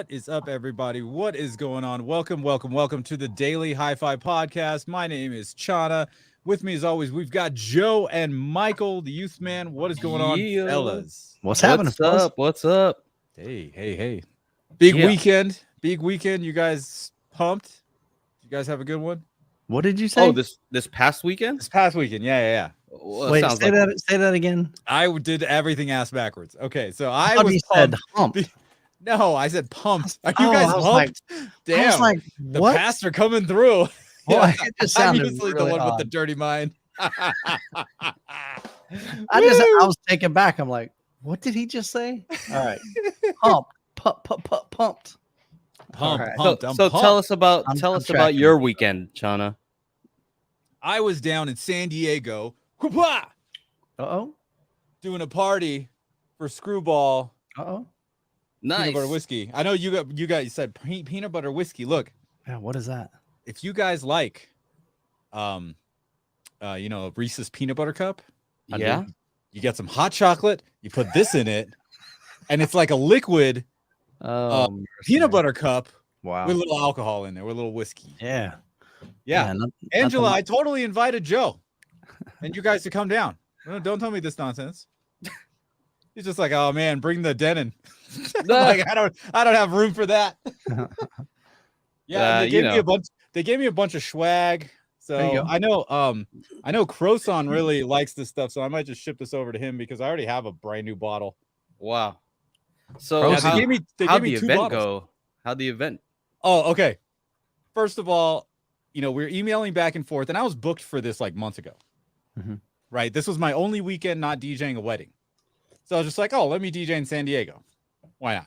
What is up, everybody? What is going on? Welcome to the Daily HiFi podcast. My name is Chana. With me, as always, we've got Joe and Michael, the youth man. What is going on, Yeah. fellas? What's happening, What's fellas? up? What's up? Hey. Big Yeah. weekend. Big weekend. You guys pumped? You guys have a good one? What did you say? Oh, this past weekend? This past weekend. Yeah. Well, Wait, sounds say like that. Say that again. I did everything ass backwards. Okay, so I thought was you pumped. said hump. No, I said pumped. Are you Oh, guys I was pumped? I Damn. was like, The what? pastor coming through. Well, it just I'm sounded usually really the one with the odd. dirty mind. I Woo! was taken back. I'm like, what did he just say? All right, pumped. Pumped. All right. Pumped. I'm so pumped. tell us about I'm about your weekend, Chana. I was down in San Diego, whoop-ah, Uh-oh. doing a party for Screwball Uh-oh. Nice. peanut butter whiskey. I know you guys said peanut butter whiskey. Look, Yeah, what is that? if you guys like, a Reese's peanut butter cup, Yeah. you get some hot chocolate, you put this in it, and it's like a liquid peanut butter cup Wow. with a little alcohol in there, with a little whiskey. Yeah. Yeah. not Angela, the- I totally invited Joe and you guys to come down. No, don't tell me this nonsense. He's just like, oh man, bring the Denon. Like, I don't have room for that. Yeah, they gave me a bunch. They gave me a bunch of swag. There you So go. I know Croson really likes this stuff. So I might just ship this over to him because I already have a brand new bottle. Wow. So Yeah, they gave me how'd the 2 event bottles. go? How'd the event? Oh, okay. First of all, we're emailing back and forth, and I was booked for this like months ago. Mhm. Right. This was my only weekend not DJing a wedding. So I was just like, oh, let me DJ in San Diego. Why not?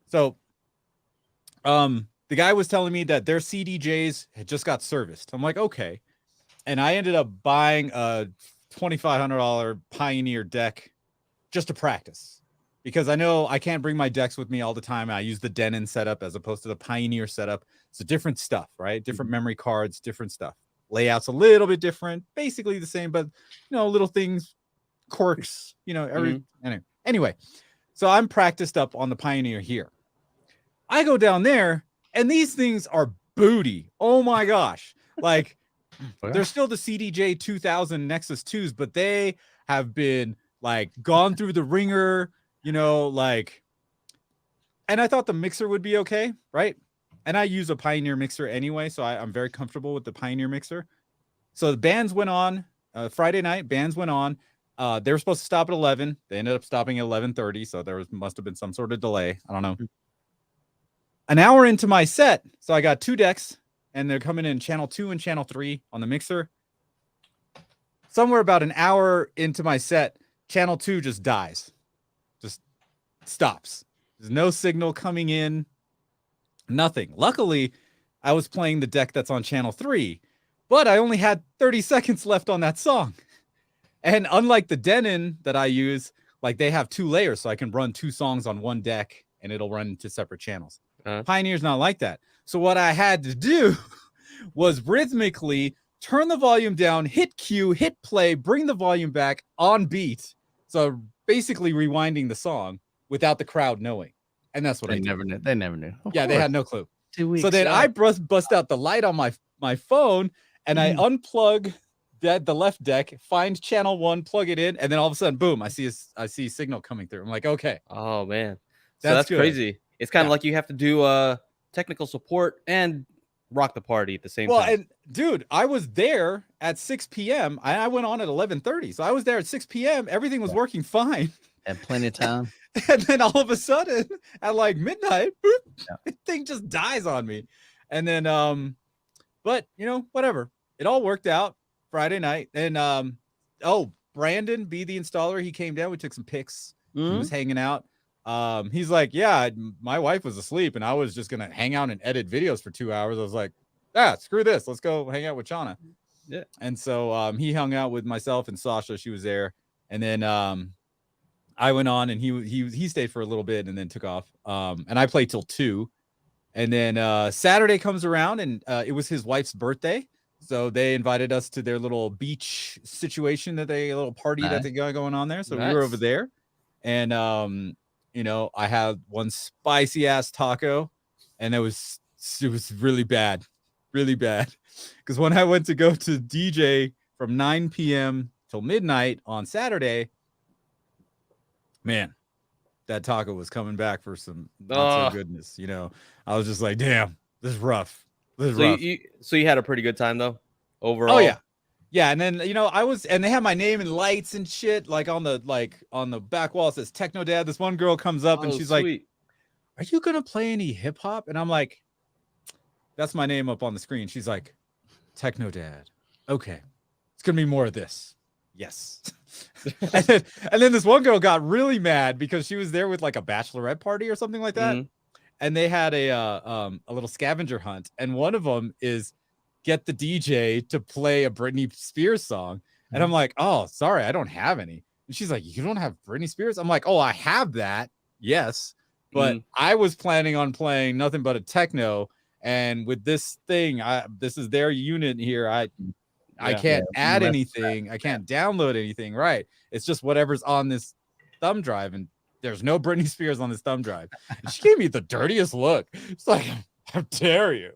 So the guy was telling me that their CDJs had just got serviced. I'm like, okay. And I ended up buying a $2,500 Pioneer deck just to practice because I know I can't bring my decks with me all the time. I use the Denon setup as opposed to the Pioneer setup. It's a different stuff, right? Different memory cards, different stuff. Layout's a little bit different, basically the same, but little things, quirks, anyway. So I'm practiced up on the Pioneer here. I go down there and these things are booty. Oh my gosh. Like they're still the CDJ 2000 Nexus 2s, but they have been like gone through the ringer, and I thought the mixer would be okay, right? And I use a Pioneer mixer anyway, so I'm very comfortable with the Pioneer mixer. So the bands went on Friday night. Bands went on. They were supposed to stop at 11. They ended up stopping at 11:30, so must have been some sort of delay. I don't know. An hour into my set, so I got 2 decks, and they're coming in channel 2 and channel 3 on the mixer. Somewhere about an hour into my set, channel 2 just dies, just stops. There's no signal coming in, nothing. Luckily, I was playing the deck that's on channel 3, but I only had 30 seconds left on that song. And unlike the Denon that I use, like they have 2 layers, so I can run 2 songs on one deck and it'll run into separate channels. Pioneer's not like that. So what I had to do was rhythmically turn the volume down, hit Q, hit play, bring the volume back on beat. So basically rewinding the song without the crowd knowing. And that's what I did. never knew. They never knew. Yeah, they had no clue. 2 weeks. So then I bust out the light on my phone and I unplug the left deck, find channel 1, plug it in, and then all of a sudden, boom, I see signal coming through. I'm like, okay. Oh man. So That's that's good. crazy. It's kind of Yeah. like you have to do technical support and rock the party at the same time. And dude, I was there at 6 p.m. I went on at 11:30. So I was there at 6 p.m. Everything was working fine. had plenty of time. And then all of a sudden at like midnight, boop, the thing just dies on me. And then but whatever. It all worked out Friday night. And Brandon, be the installer, he came down. We took some pics. He was hanging out. He's like, yeah, my wife was asleep and I was just gonna hang out and edit videos for 2 hours. I was like, screw this, let's go hang out with Chana. Yeah. And so he hung out with myself and Sasha. She was there. And then I went on and he stayed for a little bit and then took off. And I played till 2. And then Saturday comes around and it was his wife's birthday. So they invited us to their little beach situation a little party that they got going on there. So we were over there. And I had one spicy ass taco and it was really bad, because when I went to go to DJ from 9 p.m. till midnight on Saturday, man, that taco was coming back for some not so goodness. You know, I was just like, damn, this is rough. This is rough. So you had a pretty good time though, overall. Oh yeah. Yeah, and then and they had my name and lights and shit like on the back wall. It says Techno Dad. This one girl comes up and she's like, "Are you gonna play any hip hop?" And I'm like, "That's my name up on the screen." She's like, "Techno Dad. Okay, it's gonna be more of this." Yes. and then this one girl got really mad because she was there with like a bachelorette party or something like that, and they had a little scavenger hunt, and one of them is get the DJ to play a Britney Spears song. And I'm like, oh, sorry, I don't have any. And she's like, you don't have Britney Spears? I'm like, oh, I have that. Yes. But I was planning on playing nothing but a techno. And with this thing, this is their unit here. I can't add anything. I can't download anything. Right. It's just whatever's on this thumb drive. And there's no Britney Spears on this thumb drive. And she gave me the dirtiest look. It's like, how dare you?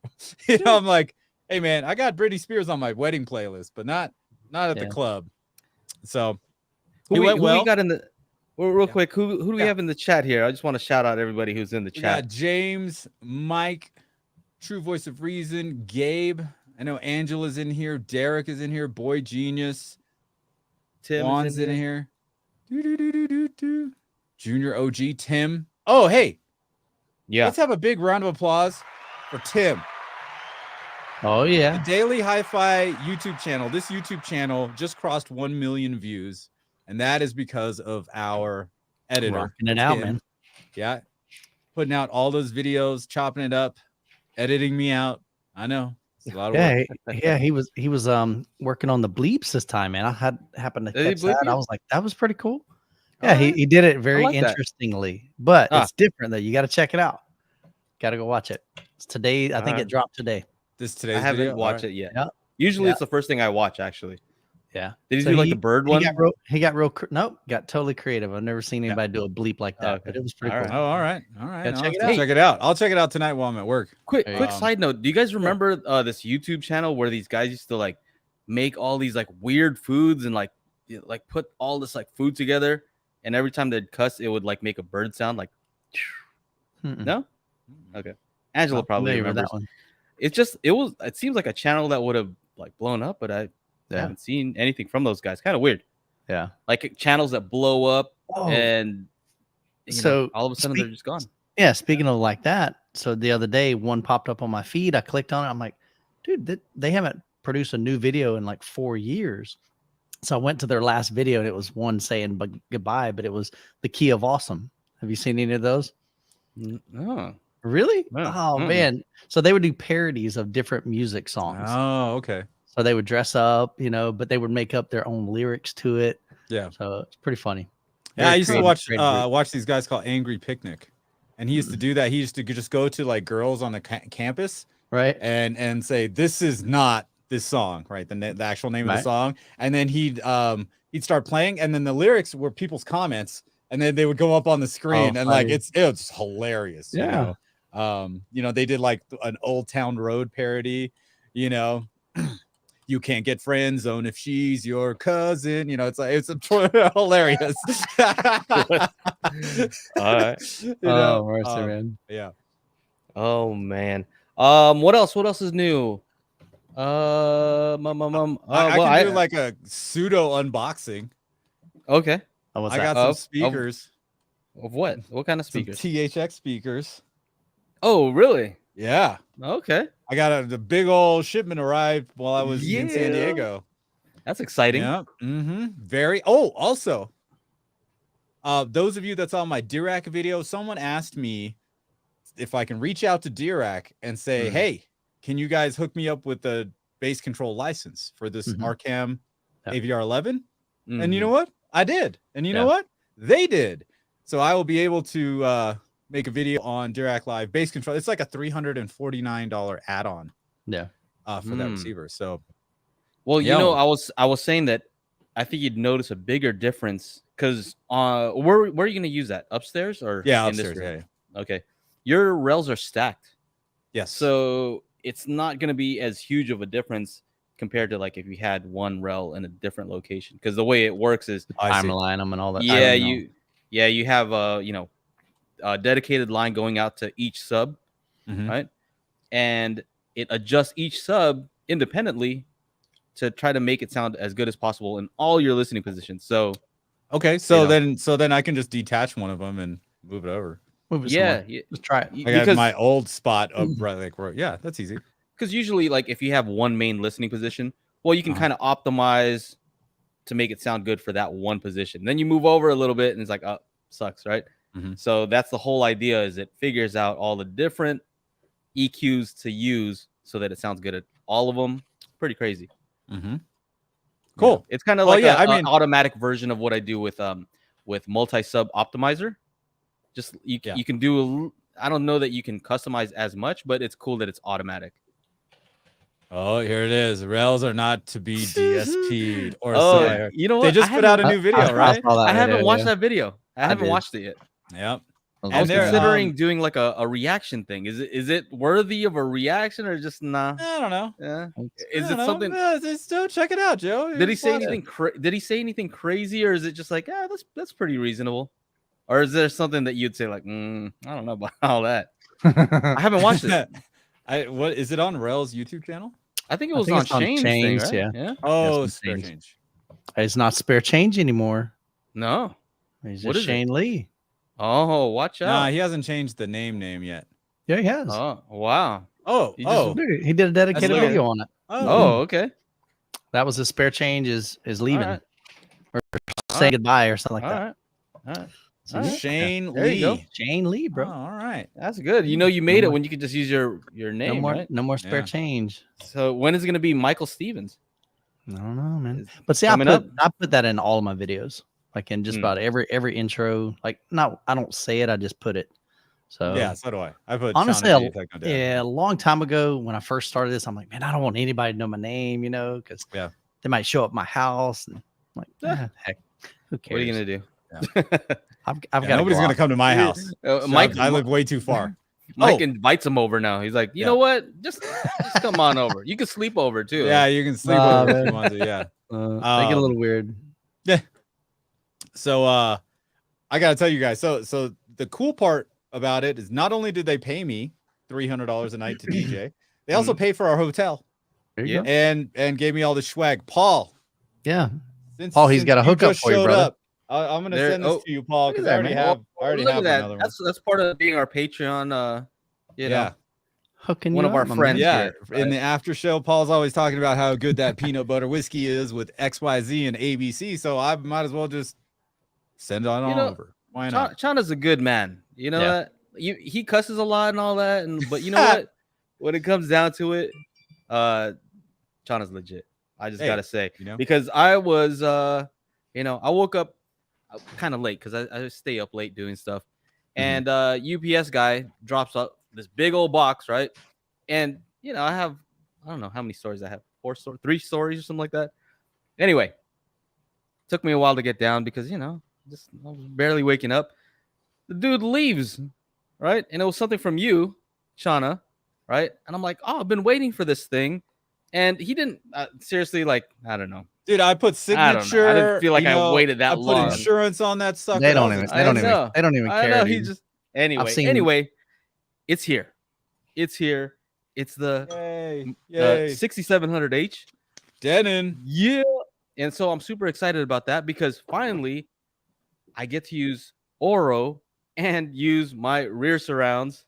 You know, I'm like, hey man, I got Britney Spears on my wedding playlist, but not at the club. So who we got in the real quick? Who do we have in the chat here? I just want to shout out everybody who's in the chat. We got James, Mike, True Voice of Reason, Gabe. I know Angela's in here. Derek is in here. Boy Genius. Tim Juan's in here. Junior OG Tim. Oh hey, yeah. Let's have a big round of applause for Tim. Oh yeah, the Daily Hi-Fi YouTube channel. This YouTube channel just crossed 1 million views, and that is because of our editor. Rocking it out, man. Yeah, putting out all those videos, chopping it up, editing me out. I know it's a lot of work. Yeah, he was working on the bleeps this time, man. I happened to catch that. I was like, that was pretty cool. Yeah, he did it very interestingly, but it's different though. You got to check it out. Got to go watch it. It's today. I think it dropped today. Today's I haven't watched it yet. Yep. Usually it's the first thing I watch, actually. Yeah. Did he do like the bird one? Got totally creative. I've never seen anybody do a bleep like that, but it was pretty cool. Oh, all right. Check it out. I'll check it out tonight while I'm at work. Quick side note. Do you guys remember this YouTube channel where these guys used to like make all these like weird foods and like put all this like food together, and every time they'd cuss, it would like make a bird sound like no? Okay. Angela probably remembers that one. It seems like a channel that would have like blown up, but I haven't seen anything from those guys. Kind of weird. Yeah. Like channels that blow up and so all of a sudden they're just gone. Yeah. Speaking of like that. So the other day, one popped up on my feed. I clicked on it. I'm like, dude, they haven't produced a new video in like 4 years. So I went to their last video and it was one saying goodbye, but it was the Key of Awesome. Have you seen any of those? No. Really? Oh man. So they would do parodies of different music songs. Oh, okay. So they would dress up, but they would make up their own lyrics to it. Yeah. So it's pretty funny. Yeah, I used to watch these guys called Angry Picnic. And he used to do that. He used to just go to like girls on the campus, right? And say, this is not this song, right? The actual name of the song. And then he'd start playing, and then the lyrics were people's comments, and then they would go up on the screen, and like it's hilarious. Yeah. They did like an Old Town Road parody, you can't get friend zone if she's your cousin. It's hilarious. All right. Mercy, man. Yeah. Oh man. What else is new? I can do like a pseudo unboxing. Okay. I got some speakers. Of what? What kind of speakers? Some THX speakers. Oh, really? Yeah. Okay. I got the big old shipment arrived while I was in San Diego. That's exciting. Yeah. Very. Oh, also, those of you that saw my Dirac video, someone asked me if I can reach out to Dirac and say, hey, can you guys hook me up with the bass control license for this Arcam AVR 11? And you know what? I did. And you know what? They did. So I will be able to make a video on Dirac Live bass control. It's like a $349 add-on. Yeah. For that receiver. So, well, I was saying that I think you'd notice a bigger difference because where are you going to use that? Upstairs or upstairs? In this room? Yeah. Okay. Your rails are stacked. Yes. So it's not going to be as huge of a difference compared to like if you had one rel in a different location. Because the way it works is, I see. Timeline them and all that. yeah, I don't know. you have a dedicated line going out to each sub, Mhm. right? And it adjusts each sub independently to try to make it sound as good as possible in all your listening positions. So Okay, so know. then I can just detach one of them and move it over. Move it yeah, somewhere. Let's try it. I got because my old spot up right, like yeah, that's easy. usually like if you have one main listening position, well, you can kind of optimize to make it sound good for that one position. Then you move over a little bit and it's like, oh, sucks, right? Mhm. So that's the whole idea, is it figures out all the different EQs to use so that it sounds good at all of them. Pretty crazy. Mm-hmm. Cool. It's kind of Well, like yeah, an automatic version of what I do with multi-sub optimizer. Just you can do I don't know that you can customize as much, but it's cool that it's automatic. Oh, here it is. Rails are not to be DSP'd or you know what? They just put out a new video, right? I haven't watched that video. I haven't watched it yet. Yep. I was considering doing like a reaction thing. Is it worthy of a reaction or just nah? I don't know. Yeah. Is it something? Still check it out, Joe. Did he say anything? Did he say anything crazy, or is it just like, that's pretty reasonable? Or is there something that you'd say like, I don't know about all that? I haven't watched it. What is it on Rails YouTube channel? I think it was on Shane's thing, right? Yeah. Oh, spare change. It's not spare change anymore. No. He's just Shane Lee. Oh, watch out. Nah, he hasn't changed the name yet. Yeah, he has. Oh, wow. He did a dedicated video on it. Oh, okay. That was his spare change is leaving. Right. Or saying goodbye or something like that. All right. So Shane Lee. Shane Lee, bro. Oh, all right. That's good. You know, you made it when you could just use your name, right? No more spare change. So when is it going to be Michael Stevens? I don't know, man. But see, I put that in all of my videos. Like in just about every intro. Like, no, I don't say it. I just put it. So yeah, so do I. I put honestly, a long time ago when I first started this, I'm like, man, I don't want anybody to know my name, because they might show up at my house and I'm like, heck, who cares? What are you gonna do? Yeah. I've got nobody's gonna come to my house. Mike, I live way too far. Mike invites him over now. He's like, you know what? Just come on over. You can sleep over too. Yeah, you can sleep over if you want to. Yeah, they get a little weird. Yeah. So I gotta tell you guys. So the cool part about it is not only did they pay me $300 a night to DJ, they also pay for our hotel. And gave me all the swag. Paul. Yeah. He's got a hookup for you, brother. I'm gonna send this to you, Paul, because I already have another one. That's part of being our Patreon. Hooking one of our friends. Yeah, here, right? In the after show, Paul's always talking about how good that peanut butter whiskey is with XYZ and ABC. So I might as well just send it on over. Why not? Chana's a good man. You know that he cusses a lot and all that, but you know what? When it comes down to it, Chana's legit. I just gotta say, because I was, I woke up kind of late because I stay up late doing stuff, and UPS guy drops up this big old box, right? And I don't know how many stories I have, 3 stories or something like that. Anyway, took me a while to get down because I was barely waking up. The dude leaves, right? And it was something from you, Chana, right? And I'm like, I've been waiting for this thing. And he didn't seriously, like, I don't know. Dude, I put signature. I didn't feel like I waited that long. I put insurance on that sucker. They don't even care. He just anyway, it's here. It's here. It's the 6700H. Denon. Yeah. And so I'm super excited about that because finally I get to use Oro and use my rear surrounds.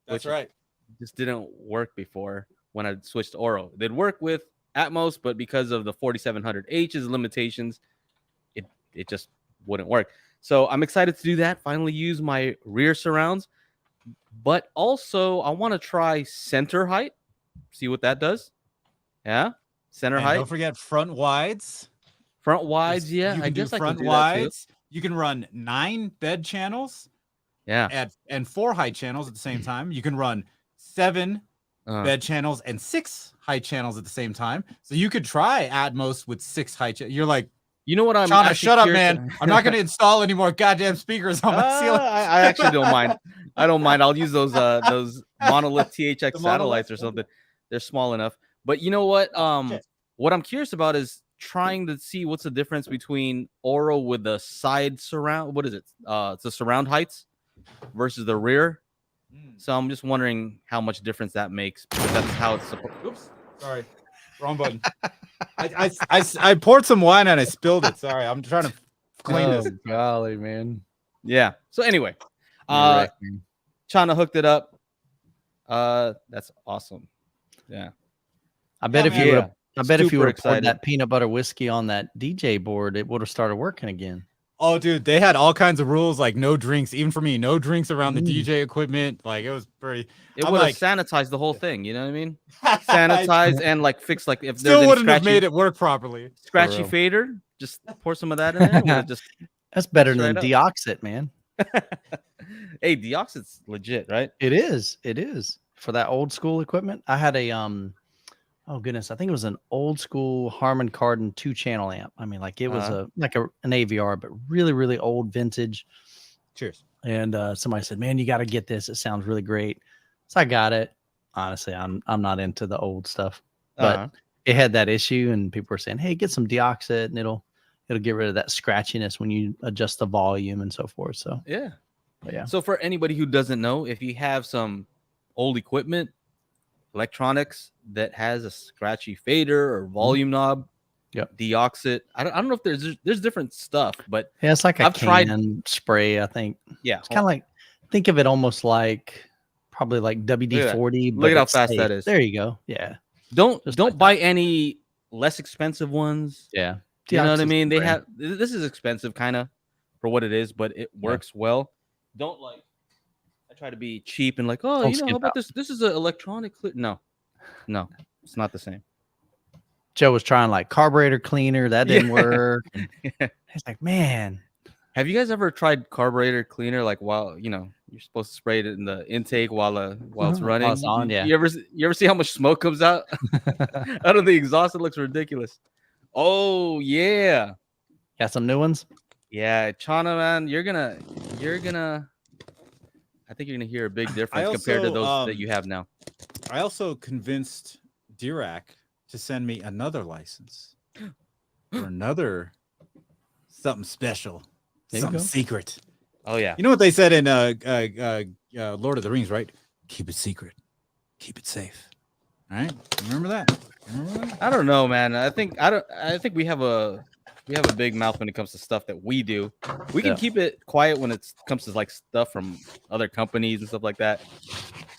That's right. Just didn't work before when I switched to Oro. They'd work with Atmos, but because of the 4700H's limitations, it just wouldn't work. So I'm excited to do that. Finally use my rear surrounds, but also I want to try center height. See what that does. Yeah. Center height. Don't forget front wides. Front wides. Yeah. I guess front wides. You can run 9 bed channels. Yeah. And 4 high channels at the same time. You can run 7 bed channels and 6 high channels at the same time. So you could try Atmos with 6 high channels. You're like, you know what? Chana, shut up, man. I'm not going to install any more goddamn speakers on my ceiling. I actually don't mind. I don't mind. I'll use those monolith THX The satellites or monolith? something. They're small enough. But you know what? Shit. What I'm curious about is trying to see what's the difference between Oro with the side surround. What is it? It's the surround heights versus the rear. So I'm just wondering how much difference that makes because that's how it's supposed. Oops, sorry, wrong button. I poured some wine and I spilled it. Sorry, I'm trying to clean this. Golly, man. Yeah. So anyway, You're right, man. Chana hooked it up. That's awesome. Yeah. I bet Yeah, if you man. would have, I bet if you Super would have poured excited. that peanut butter whiskey on that DJ board, it would have started working again. Oh, dude, they had all kinds of rules, like no drinks, even for me, no drinks around the Mm. DJ equipment. Like it was pretty. It I'm would have like- sanitized the whole thing. You know what I mean? Sanitize and like fix like if there's Still any wouldn't have scratchy, made it work properly. scratchy real. fader. Just pour some of that in there. It would've just That's better Straight than up. Deoxit, man. hey, Deoxit's legit, right? It is. It is for that old school equipment. I had a oh goodness, I think it was an old school Harman Kardon 2-channel amp. I mean, like it was Uh-huh. an AVR, but really, really old vintage. Cheers. And somebody said, "Man, you got to get this. It sounds really great." So I got it. Honestly, I'm not into the old stuff, but Uh-huh. it had that issue, and people were saying, "Hey, get some Deoxit, and it'll get rid of that scratchiness when you adjust the volume and so forth." So Yeah. but yeah, So for anybody who doesn't know, if you have some old equipment, electronics that has a scratchy fader or volume knob, Yep. Deoxit. I don't know if there's different stuff, but yeah, it's like a I've tried- can spray. I think yeah, it's kind of like think of it almost like probably like WD-40. Look at how it's fast that safe. is. There you go. Yeah, don't just don't like buy any less expensive ones. yeah. You know what I Deoxit's mean? They great. have this is expensive kind of for what it is, but it works well. Don't like I try to be cheap and like, oh, Don't you know, how skimp about out. this? This is an electronic No, it's not the same. Joe was trying like carburetor cleaner. That didn't Yeah. work. And he's like, man, Have you guys ever tried carburetor cleaner like while you're supposed to spray it in the intake while it's While running? it's on, yeah. You ever see how much smoke comes out out of the exhaust? It looks ridiculous. Oh yeah. got some new ones. Yeah, Chana, man, you're gonna I think you're gonna hear a big difference compared to also, those that you have now. I also convinced Dirac to send me another license for another something special, There you something go. secret. Oh yeah. You know what they said in Lord of the Rings, right? Keep it secret, keep it safe. All right, remember that? Remember that? I don't know, man. I think we have a big mouth when it comes to stuff that we do. We can Yeah. keep it quiet when it comes to like stuff from other companies and stuff like that.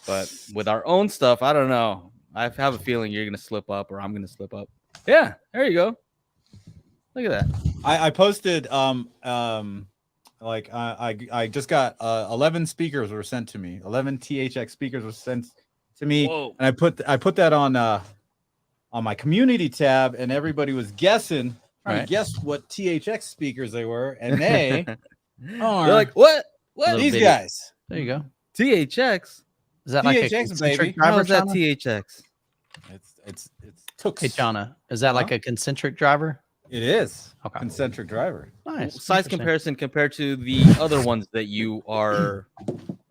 But with our own stuff, I don't know. I have a feeling you're gonna slip up or I'm gonna slip up. Yeah, there you go. Look at that. I posted I just got 11 speakers were sent to me. 11 THX speakers were sent to me. Whoa. And I put that on my community tab, and everybody was guessing, trying Right. to guess what THX speakers they were, and they are They're like, what? Little these bitty. guys. There you go. THX? Is that like a THX, concentric baby. driver? How is that Chana? THX? It's Tooks. Hey, Chana, is that like a concentric driver? It is Okay. concentric driver. Nice. Size Interesting. comparison compared to the other ones that you are,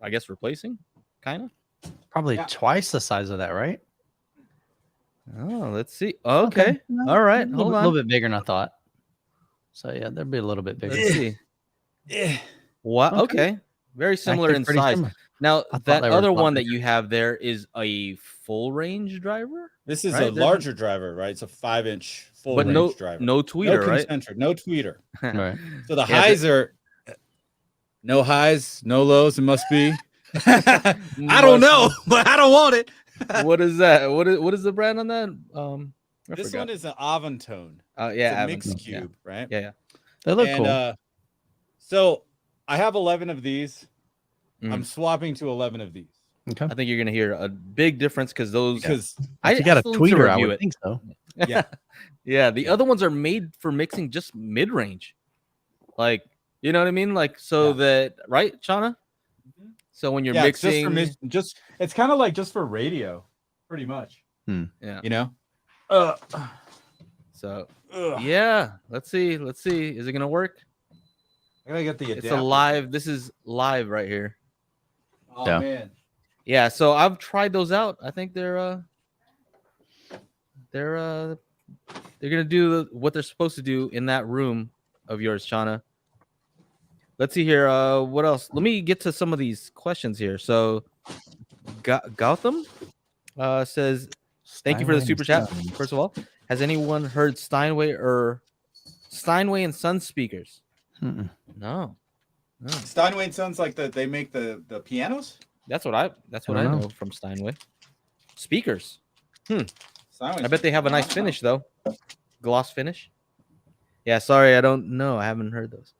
I guess, replacing, kind of. Probably Yeah. twice the size of that, right? Oh, let's see. Okay. No, All right. A little, Hold bit, on. little bit bigger than I thought. So yeah, there'd be a little bit bigger. Let's see. Yeah. What? Okay. Okay. Very similar Actually in pretty size. similar. Now, thought that they were other a lot one that bigger. you have there is a full range driver, This is Right, a doesn't- larger driver, right? It's a 5-inch full but range driver. no tweeter, no right? concentric, no tweeter. Right. So the Yeah, highs are no highs, no lows. It must be. I don't know, but I don't want it. What is that? What is the brand on that? I This forgot. one is an Avantone. Yeah, It's a Avon. mix Yeah. cube, right? Yeah, yeah. They look And cool. so I have 11 of these. Mhm. I'm swapping to 11 of these Okay. I think you're gonna hear a big difference because those. because If you got a still need to tweeter, I review would it. think so. Yeah. Yeah, the other ones are made for mixing just mid range, like you know what I mean, like so Yeah. that right, Shauna. So when you're yeah, it's mixing, just it's kind of like just for radio, pretty much. yeah. You know. So Ugh. yeah, let's see. Is it gonna work? I gotta get the It's adapter. a live. This is live right here. Oh Yeah. man. Yeah, so I've tried those out. I think they're gonna do what they're supposed to do in that room of yours, Shauna. Let's see here. What else? Let me get to some of these questions here. So, Gautam says, "Thank you for the Steinway super and chat. Sons. First of all, has anyone heard Steinway and Sons speakers? Mm-mm. No. Steinway and Sons, like they make the pianos. That's what I don't know. know from Steinway. Speakers. Steinway. I bet they have a nice finish though. Gloss finish. Yeah, sorry, I don't know. I haven't heard those.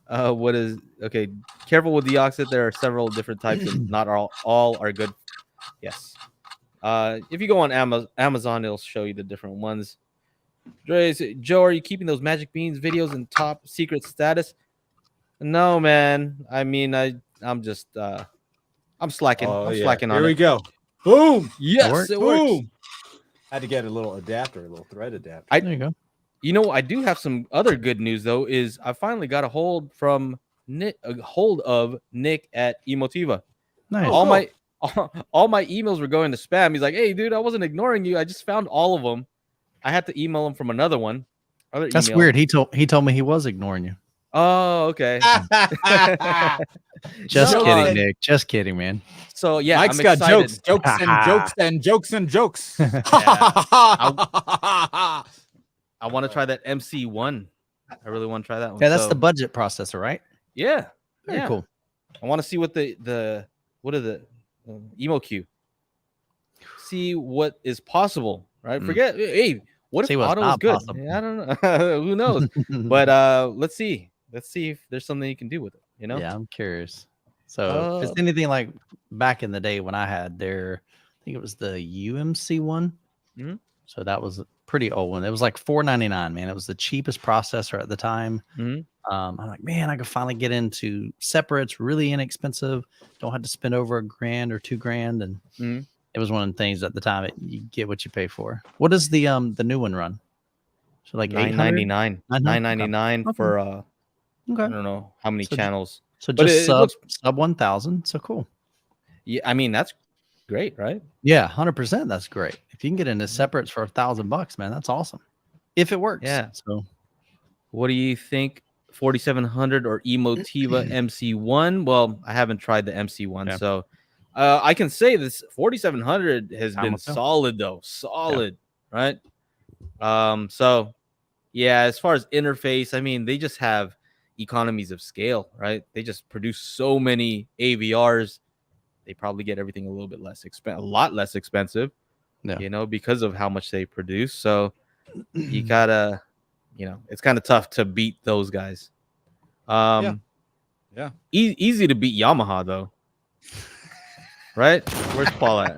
What is okay? Careful with the oxide. There are several different types, and not all are good. Yes. If you go on Amazon, it'll show you the different ones. Joe, are you keeping those Magic Beans videos in top secret status? No, man. I mean, I'm just I'm slacking. Oh, I'm yeah. slacking on Here we it. go. Boom. Yes, worked. it works. Boom. Had to get a little adapter, a little thread adapter. There you go. You know, I do have some other good news though. Is I finally got a hold of Nick at Emotiva. Nice. all my emails were going to spam. He's like, "Hey, dude, I wasn't ignoring you. I just found all of them. I had to email him from another one. That's weird. He told me he was ignoring you. Oh, okay. Just No, kidding, Nick. Just kidding, man. So yeah, Mike's I'm got excited. jokes and jokes. I want to try that MC1. I really want to try that one. Yeah, that's So, the budget processor, right? yeah. Very yeah. cool. I want to see what what are the EmoQ. See what is possible, right? Forget. Hey, what See if what's auto is not good? possible. Yeah, I don't know. Who knows? But let's see. Let's see if there's something you can do with it. You know? Yeah, I'm curious. So if it's anything like back in the day when I had I think it was the UMC one. Mhm. So that was a pretty old one. It was like $499, man. It was the cheapest processor at the time. Mhm. I'm like, man, I could finally get into separates, really inexpensive. Don't have to spend over $1,000 or $2,000. And Mhm. it was one of the things at the time. You get what you pay for. What does the new one run? So like $999. $999 Okay. for Okay. I don't know how many channels. So But just it looks, sub 1,000. So cool. yeah, I mean that's great, right? Yeah, 100%. That's great. If you can get into separates for $1,000, man, that's awesome. If it works. Yeah. So What do you think? 4700 or Emotiva MC1? Well, I haven't tried the MC1, Yeah. so I can say this 4700 has Time been will tell. solid though. Solid, right? So yeah, as far as interface, I mean, they just have economies of scale, right? They just produce so many AVRs. They probably get everything a little bit less expensive, a lot less expensive, Yeah. you know, because of how much they produce. So you gotta, you know, it's kind of tough to beat those guys. Yeah. Easy to beat Yamaha though, right? Where's Paul at?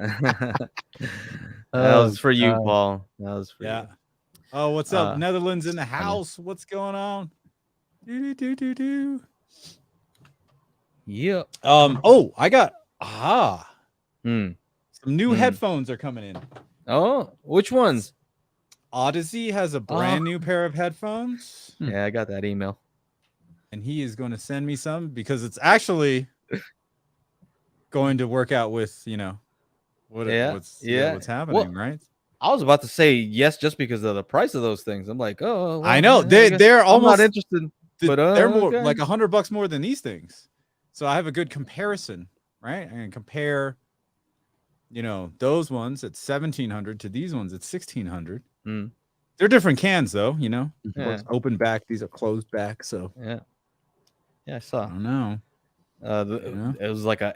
That was for you, Paul. That was for you. Oh, what's up? Netherlands in the house. What's going on? Yeah. Oh, I got Hmm. some new headphones are coming in. Oh, which ones? Odyssey has a brand new pair of headphones, Yeah, I got that email. and he is going to send me some because it's actually going to work out with, you know, what's happening, right? I was about to say yes just because of the price of those things. I'm like, oh, well, I know yeah, they're I'm almost not interested. But they're more okay. like $100 more than these things. So I have a good comparison, right? I can compare, you know, those ones at 1,700 to these ones at 1,600. Mm. They're different cans, though. You know, Yeah. One's open back. These are closed back. So Yeah, I I saw. don't know. It was like a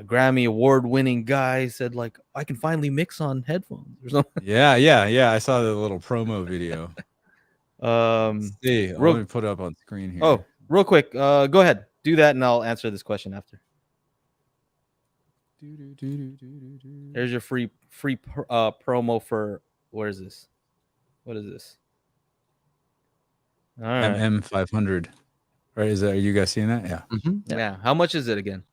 Grammy award-winning guy said like, I can finally mix on headphones or something. Yeah. I saw the little promo video. Let's see, real- let me put it up on screen here. Oh, real quick, go ahead, do that, and I'll answer this question after. There's your free promo for where is this? What is this? All right. MM500. Right? Are you guys seeing that? Yeah. Yeah. How much is it again?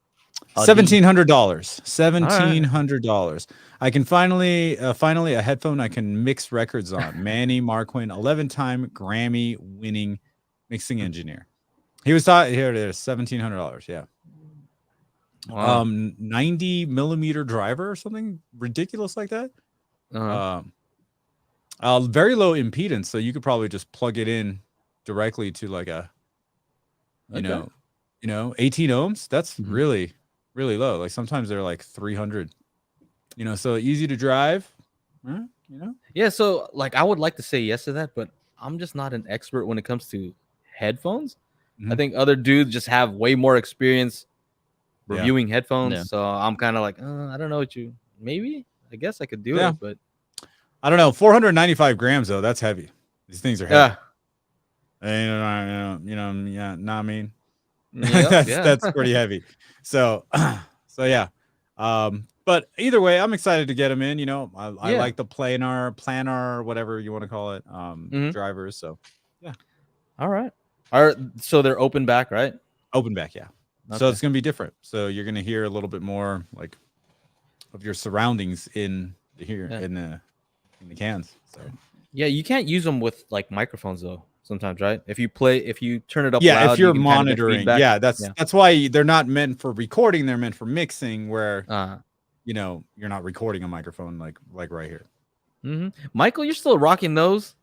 $1,700. $1,700. I can finally a headphone I can mix records on. Manny Marquin, 11-time Grammy winning mixing engineer. He was taught here. It is $1,700. Yeah. Wow. 90 millimeter driver or something ridiculous like that. Uh-huh. Very low impedance, so you could probably just plug it in directly to like a, you Okay. know, 18 ohms. That's Mhm. really, really low. Like sometimes they're like 300. You know, so easy to drive. You know. Yeah, so like I would like to say yes to that, but I'm just not an expert when it comes to headphones. I Mhm. think other dudes just have way more experience Yeah. reviewing headphones. Yeah. So I'm kind of like, I don't know what you. Maybe I guess I could do Yeah. it, but I don't know. 495 grams though. That's heavy. These things are heavy. yeah, Yeah. Nah, I mean, yeah, that's pretty heavy. So, so yeah. But either way, I'm excited to get them in. You know, I Yeah. like the planar, whatever you want to call it, Mhm. drivers. So, All right. All right. So they're open back, right? open back, yeah. So Okay. it's gonna be different. So you're gonna hear a little bit more like of your surroundings in the here Yeah. in the cans. So Yeah, you can't use them with like microphones though. Sometimes, right? If you turn it up yeah, loud, if you're you can kind of get monitoring, feedback. yeah, Yeah. that's why they're not meant for recording. They're meant for mixing, where Uh, you know you're not recording a microphone like right here. Michael, you're still rocking those.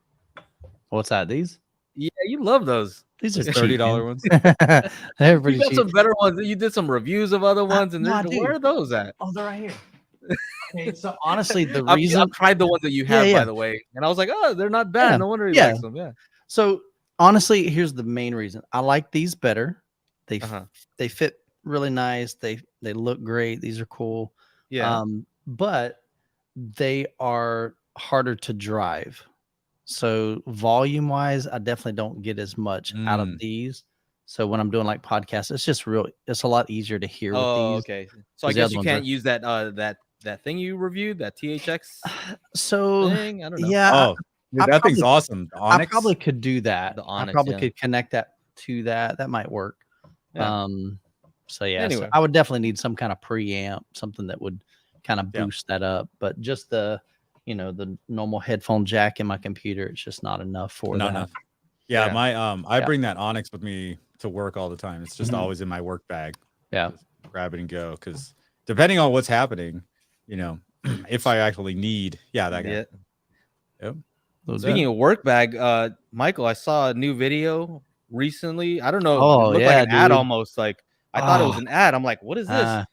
What's that? These? Yeah, you love those. These are These cheap, $30 man. ones. They're You pretty got cheap. some better ones. You did some reviews of other ones, and nah, where dude. are those at? Oh, they're right here. Okay, so honestly, the I've reason tried the ones that you have, yeah. by the way, and I was like, oh, they're not bad. Yeah, No wonder he yeah. likes them. Yeah. So honestly, here's the main reason. I like these better. They Uh-huh. they fit really nice. They look great. These are cool. Yeah. But they are harder to drive. So volume wise, I definitely don't get as much out of these. So when I'm doing like podcasts, it's a lot easier to hear with Oh, these. okay. So I 'cause the guess other you ones can't are- use that thing you reviewed, that THX So thing. I don't know. yeah, Oh, dude, that thing's awesome. The I Onyx. probably could do that. The I Onyx, probably yeah. could connect that to that. That might work. Yeah. So yeah, Anyway. so I would definitely need some kind of preamp, something that would kind of Yeah. boost that up. But just the normal headphone jack in my computer, it's just not enough for Not that. enough. Yeah, Yeah. my I Yeah. bring that Onyx with me to work all the time. It's just Mhm. always in my work bag. Yeah. Just grab it and go, because depending on what's happening, you know, if I actually need, that guy. Yeah. Yep. Speaking of work bag, Michael, I saw a new video recently. I don't know. Oh, it looked yeah, like an ad dude. almost. Like I thought it was Oh. an ad. I'm like, what is this?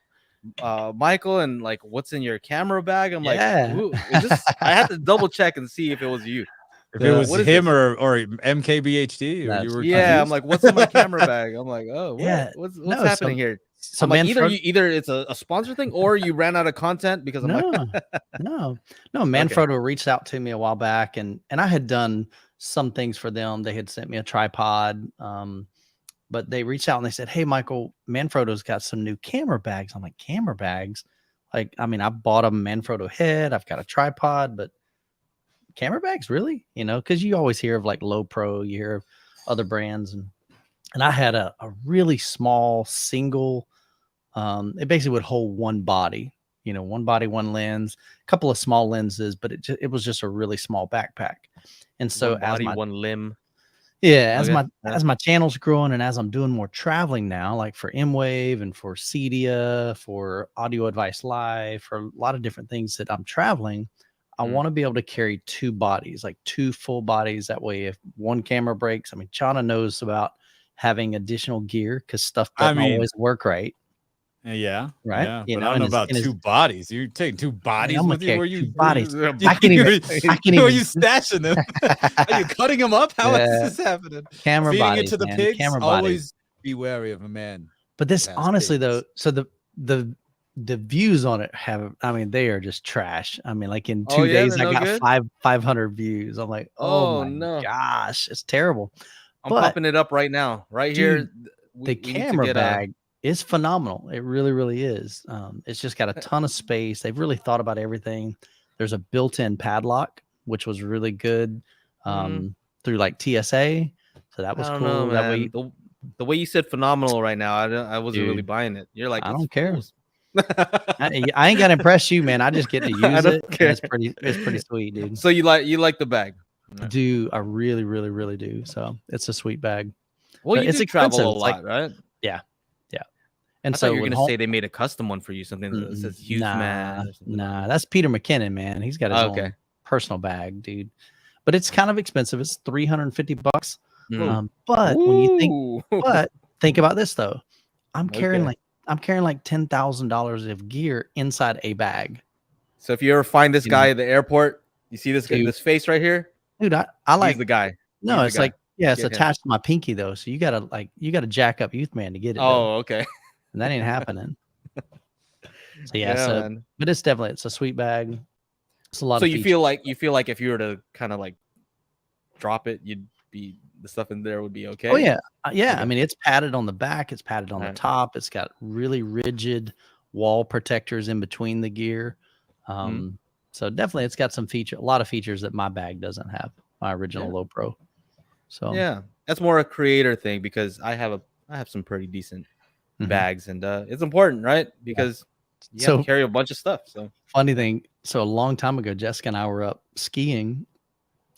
Michael, and like, what's in your camera bag? I'm like, Yeah. who is this? I had to double check and see if it was you. If it was What is him this? or MKBHD, or you That's- were Yeah, I'm confused? like, what's in my camera bag? I'm like, oh, what? Yeah. What's No, happening here? So I'm like, Manfrotto- either it's a sponsor thing or you ran out of content, because I'm no, like, no. Manfrotto reached out to me a while back, and I had done some things for them. They had sent me a tripod, but they reached out and they said, "Hey, Michael, Manfrotto's got some new camera bags." I'm like, "Camera bags? Like, I mean, I bought a Manfrotto head. I've got a tripod, but camera bags, really? You know, because you always hear of like Low Pro, you hear of other brands, and I had a really small single. It basically would hold one body, one body, one lens, a couple of small lenses, but it was just a really small backpack. And so one body, one limb. as Okay. as my channel's growing and as I'm doing more traveling now, like for M-Wave and for Cedia, for Audio Advice Live, for a lot of different things that I'm traveling, I want to be able to carry two bodies, like two full bodies. That way, if one camera breaks, I mean, Chana knows about having additional gear because stuff doesn't always work right. Yeah. Right. Yeah. But I don't know about two bodies. You're taking two bodies I'm with gonna you? Where carry you two bodies. I I can't even. Where are you stashing them? Are you cutting them up? How is Yeah. this happening? Camera Feeding bodies, it to the man. pigs. Camera bodies. Always be wary of a man. But this, has honestly, pigs. though, so the views on it they are just trash. I mean, like in 2 days, I got 500 views. I'm like, oh my no gosh, it's terrible. I'm But popping it up right now, right dude, here. the camera bag is phenomenal. It really, really is. It's just got a ton of space. They've really thought about everything. There's a built-in padlock, which was really good through like TSA. So that was I don't cool. know, That man. way, the way you said phenomenal right now, I wasn't really Dude, buying it. You're like, I it's don't care. fools. I ain't got to impress you, man. I just get to use I don't it. care. And it's pretty sweet, dude. So you like the bag? I do. I really, really, really do. So it's a sweet bag. Well, But you it's do travel expensive. a It's like, lot, right? yeah, yeah. And I thought so you were with gonna home, say they made a custom one for you, something that says Youth nah, Man or something like nah, that. that's Peter McKinnon, man. He's got his Oh, okay. own personal bag, dude. But it's kind of expensive. It's $350. Mm. But when you think, Ooh. but think about this though, I'm carrying Okay. like $10,000 of gear inside a bag. So if you ever find this You know, guy at the airport, you see this dude, this face right here? dude, I He's the like, guy. no, He's the it's guy. like, yeah, it's Get him. attached to my pinky though. So you gotta jack up Youth Man to get it though. Oh, okay. And that ain't happening. So yeah, Yeah, man. but it's a sweet bag. It's a lot So of you features. feel like if you were to kind of like drop it, you'd be the stuff in there would be okay. Oh yeah, yeah. Okay. I mean, it's padded on the back. It's padded on the Right. top. It's got really rigid wall protectors in between the gear. So definitely, it's got a lot of features that my bag doesn't have. My original Low Pro. So yeah, that's more a creator thing because I have some pretty decent bags, and it's important, right? Because you have to carry a bunch of stuff. So funny thing. So a long time ago, Jessica and I were up skiing.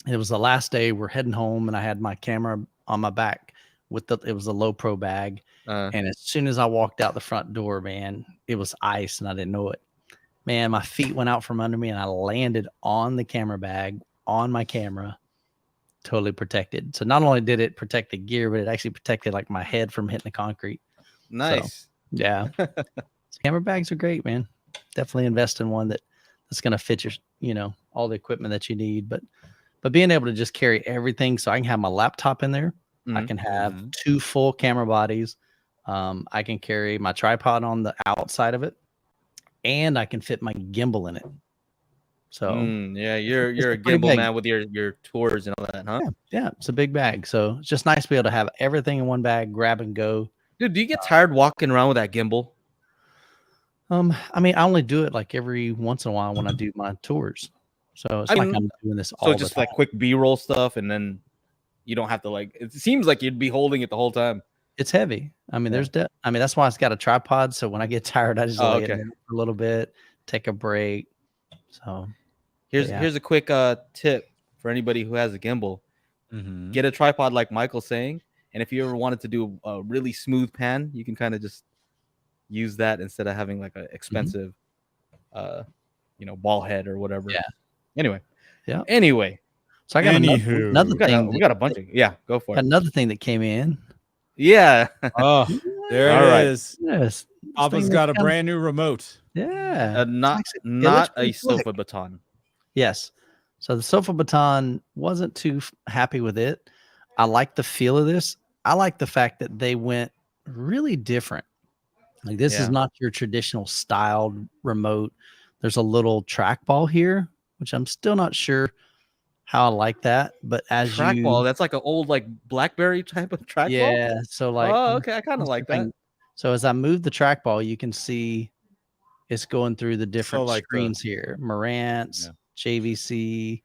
It was the last day. We're heading home, and I had my camera on my back it was a Low Pro bag. And as soon as I walked out the front door, man, it was ice, and I didn't know it. Man, my feet went out from under me, and I landed on the camera bag on my camera, totally protected. So not only did it protect the gear, but it actually protected like my head from hitting the concrete. nice. So, yeah, camera bags are great, man. Definitely invest in one that's going to fit your, all the equipment that you need. But being able to just carry everything, so I can have my laptop in there. I can have 2 full camera bodies. I can carry my tripod on the outside of it, and I can fit my gimbal in it. So yeah, you're a gimbal big man with your tours and all that, huh? Yeah, it's a big bag. So it's just nice to be able to have everything in one bag, grab and go. Dude, do you get tired walking around with that gimbal? I mean, I only do it like every once in a while when I do my tours. So it's I'm doing this all the time. So just like quick B-roll stuff, and then you don't have to it seems like you'd be holding it the whole time. It's heavy. I mean, that's why it's got a tripod. So when I get tired, I just lay it down for a little bit, take a break. So here's a quick tip for anybody who has a gimbal. Get a tripod like Michael's saying, and if you ever wanted to do a really smooth pan, you can kind of just use that instead of having like an expensive ball head or whatever. Yeah. Anyway. So I got another thing. We got a bunch of go for it. Another thing that came in. Yeah. Oh, there it is. Yes. Papa's got a brand new remote. Yeah. Not a sofa baton. Yes. So the sofa baton, wasn't too happy with it. I like the feel of this. I like the fact that they went really different. Like this is not your traditional styled remote. There's a little trackball here, which I'm still not sure how I like that. But as trackball, that's like an old like BlackBerry type of trackball. Yeah. So like, okay, I kind of like that. So as I move the trackball, you can see it's going through the different screens here. Marantz, JVC,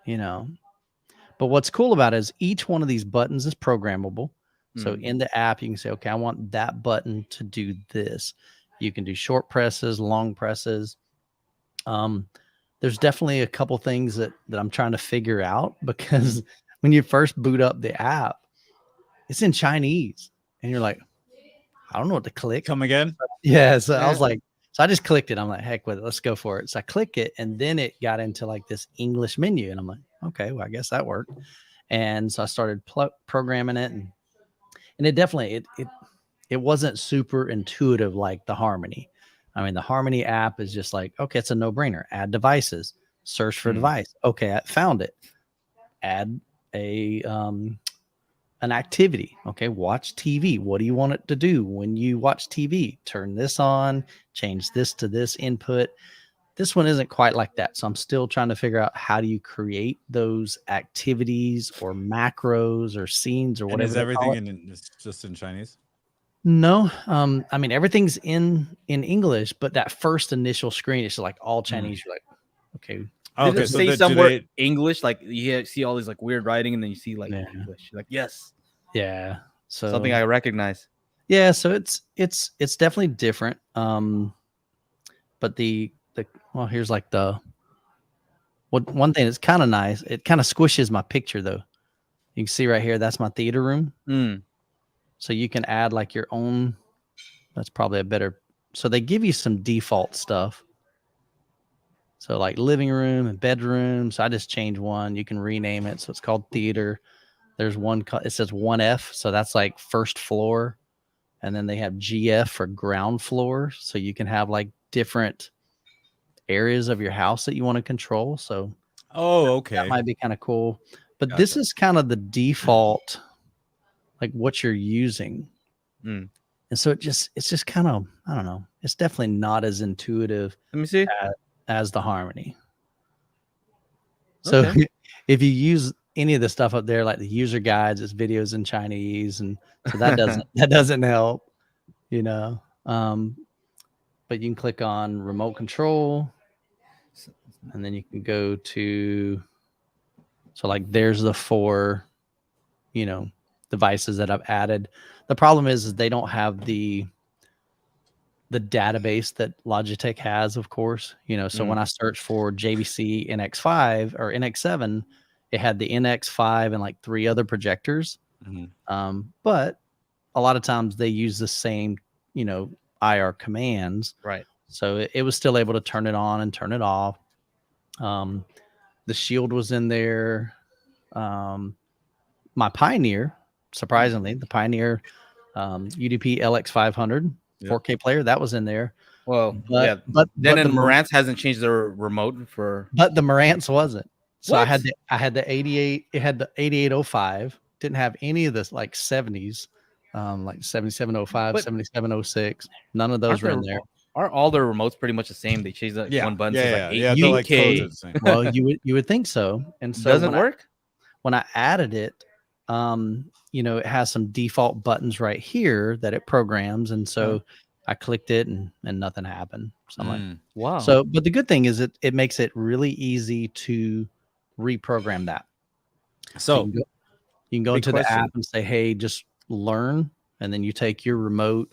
But what's cool about it is each one of these buttons is programmable. So in the app, you can say, okay, I want that button to do this. You can do short presses, long presses. There's definitely a couple things that I'm trying to figure out because when you first boot up the app, it's in Chinese. And you're like, I don't know what to click. Come again? Yeah. So I was like, so I just clicked it. I'm like, heck with it. Let's go for it. So I click it, and then it got into like this English menu. And I'm like, okay, well, I guess that worked. And so I started programming it, and it definitely, it wasn't super intuitive like the Harmony. I mean, the Harmony app is just like, okay, it's a no-brainer. Add devices, search for device. Okay, I found it. Add an activity. Okay, watch TV. What do you want it to do when you watch TV? Turn this on, change this to this input. This one isn't quite like that. So I'm still trying to figure out how do you create those activities or macros or scenes or whatever. And is everything just in Chinese? No. I mean, everything's in English, but that first initial screen is like all Chinese. You're like, okay. Okay, so say somewhere English, like you see all these like weird writing, and then you see like English. You're like, yes. Yeah. So something I recognize. Yeah, so it's definitely different. But here's like one thing that's kind of nice. It kind of squishes my picture though. You can see right here, that's my theater room. Mm. So you can add like your own. That's probably a better. So they give you some default stuff. So like living room and bedroom. So I just changed one. You can rename it. So it's called theater. There's one. It says 1F. So that's like first floor. And then they have GF for ground floor. So you can have like different areas of your house that you want to control. So Oh, okay. that might be kind of cool. But Gotcha. this is kind of the default, like what you're using. Mm. And so it's just kind of, I don't know. It's definitely not as intuitive Let me see. as the Harmony. So Okay. if you use any of the stuff up there, like the user guides, it's videos in Chinese, and so that doesn't help, you know. But you can click on remote control, and then you can go to, so like there's the 4, you know, devices that I've added. The problem is they don't have the database that Logitech has, of course, you know. So when I searched for JVC NX5 or NX7, it had the NX5 and like 3 other projectors. But a lot of times they use the same, you know, IR commands. Right. So it was still able to turn it on and turn it off. The Shield was in there. My Pioneer, surprisingly, the Pioneer UDP LX500 4K player, that was in there. Well, but then the Marantz hasn't changed their remote for. But the Marantz wasn't. So What? I had the 88. It had the 8805. Didn't have any of this like 70s, like 7705, But 7706. None of those were in there. Aren't all their remotes pretty much the same? They changed that one button. Yeah, Like yeah. 8K. Like codes are the same. Well, you would think so. And so Doesn't work. When I added it, you know, it has some default buttons right here that it programs, and so I clicked it and nothing happened. So I'm like, wow. So, but the good thing is it makes it really easy to reprogram that. So you can go into the app and say, hey, just learn. And then you take your remote,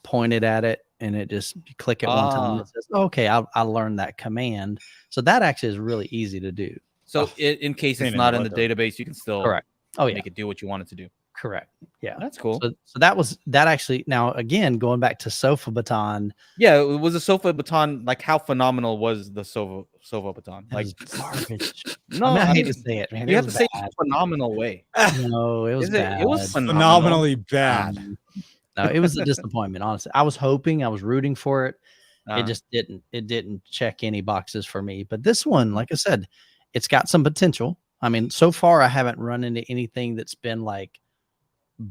point it at it, and it just, you click it one time and it says, okay, I learned that command. So that actually is really easy to do. So in case it's not in the database, you can still make it do what you want it to do. Correct. Yeah. That's cool. So that actually, now again, going back to Sofa Baton. Yeah, it was a Sofa Baton. Like, how phenomenal was the Sofa Baton? Like, garbage. No, I hate to say it, man. You have to say it in a phenomenal way. No, it was bad. It was phenomenally bad. No, it was a disappointment, honestly. I was rooting for it. It just didn't check any boxes for me. But this one, like I said, it's got some potential. I mean, so far I haven't run into anything that's been like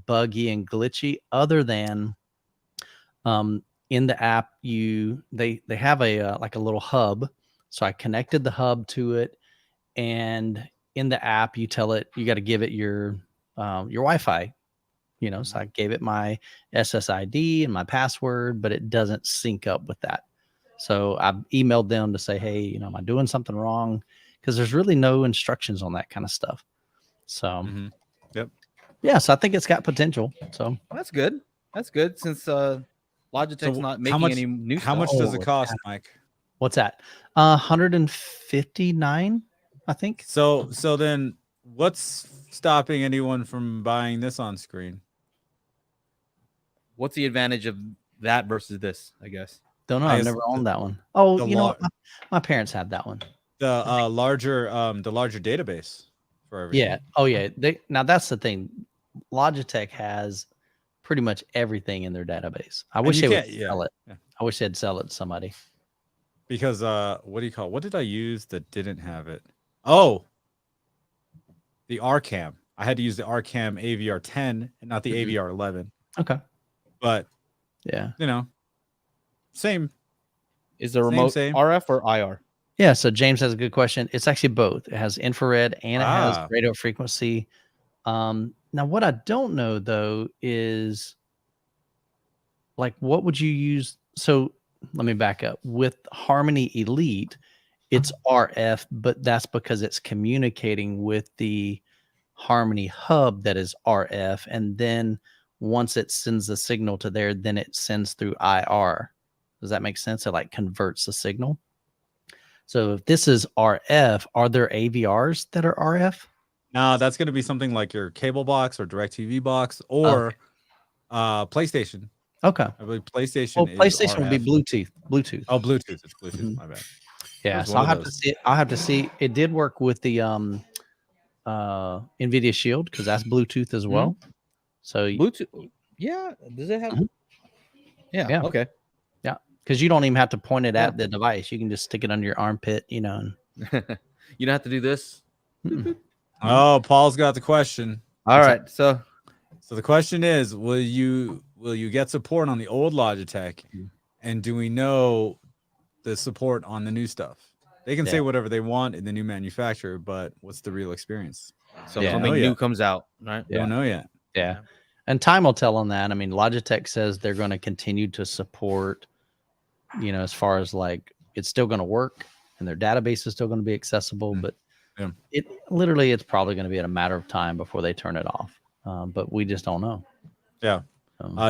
buggy and glitchy, other than in the app they have a like a little hub. So I connected the hub to it, and in the app you tell it you got to give it your Wi-Fi, you know. So I gave it my SSID and my password, but it doesn't sync up with that. So I emailed them to say, hey, you know, am I doing something wrong? Because there's really no instructions on that kind of stuff. So yeah, so I think it's got potential. So that's good. That's good, since Logitech's not making any new stuff. How much does it cost, Mike? What's that? 159, I think. So then what's stopping anyone from buying this on screen? What's the advantage of that versus this, I guess? Don't know. I've never owned that one. Oh, you know, my parents had that one. The larger database for everything. Yeah. Oh yeah. Now that's the thing. Logitech has pretty much everything in their database. I wish they would sell it. Yeah. I wish they'd sell it to somebody. Because what did I use that didn't have it? Oh, the RCam. I had to use the RCam AVR 10 and not the AVR 11. Okay. But yeah, you know, same. Is the remote RF or IR? Yeah. So James has a good question. It's actually both. It has infrared and it has radio frequency. Now what I don't know though is, like, what would you use? So let me back up. With Harmony Elite, it's RF, but that's because it's communicating with the Harmony hub that is RF, and then once it sends the signal to there, then it sends through IR. Does that make sense? It like converts the signal. So if this is RF, are there AVRs that are RF? Now that's going to be something like your cable box or DirecTV box or PlayStation. Okay. I believe PlayStation Well, is PlayStation would be RF. Bluetooth. Oh, Bluetooth. It's Bluetooth. Mhm. My bad. Yeah, There's so one I'll of have to those. see. I'll have to see. It did work with the NVIDIA Shield because that's Bluetooth as well. So Bluetooth. Yeah. Does it have? Mhm. Yeah. Yeah. Okay. yeah, because you don't even have to point it Yeah. at the device. You can just stick it under your armpit, you know. And, You don't have to do this. Oh, Paul's got the question. All right. So So the question is, will you get support on the old Logitech, Mhm. and do we know the support on the new stuff? They can say Yeah. whatever they want in the new manufacturer, but what's the real experience? so Yeah. something Oh, new yeah. comes out, right? Yeah. Don't know yet. Yeah. And time will tell on that. I mean, Logitech says they're going to continue to support, you know, as far as like it's still going to work and their database is still going to be accessible, but Yeah. it's probably going to be a matter of time before they turn it off. But we just don't know. Yeah.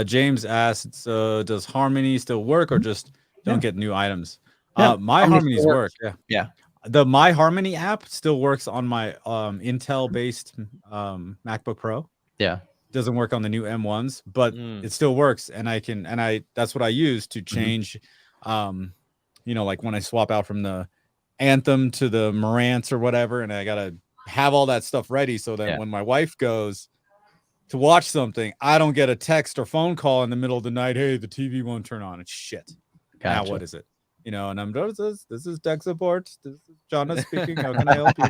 James asks, does Harmony still work or just don't get new items? Yeah, My Harmony Harmonies still work. works. Yeah. Yeah. The My Harmony app still works on my Intel based MacBook Pro. Yeah. Doesn't work on the new M1s, but it still works, and that's what I use to change you know, like when I swap out from the Anthem to the Marantz or whatever, and I gotta have all that stuff ready so that when my wife goes to watch something, I don't get a text or phone call in the middle of the night. Hey, the TV won't turn on. It's shit. Gotcha. Now what is it? You know, and I'm this is tech support. This is Jonna speaking. How can I help you?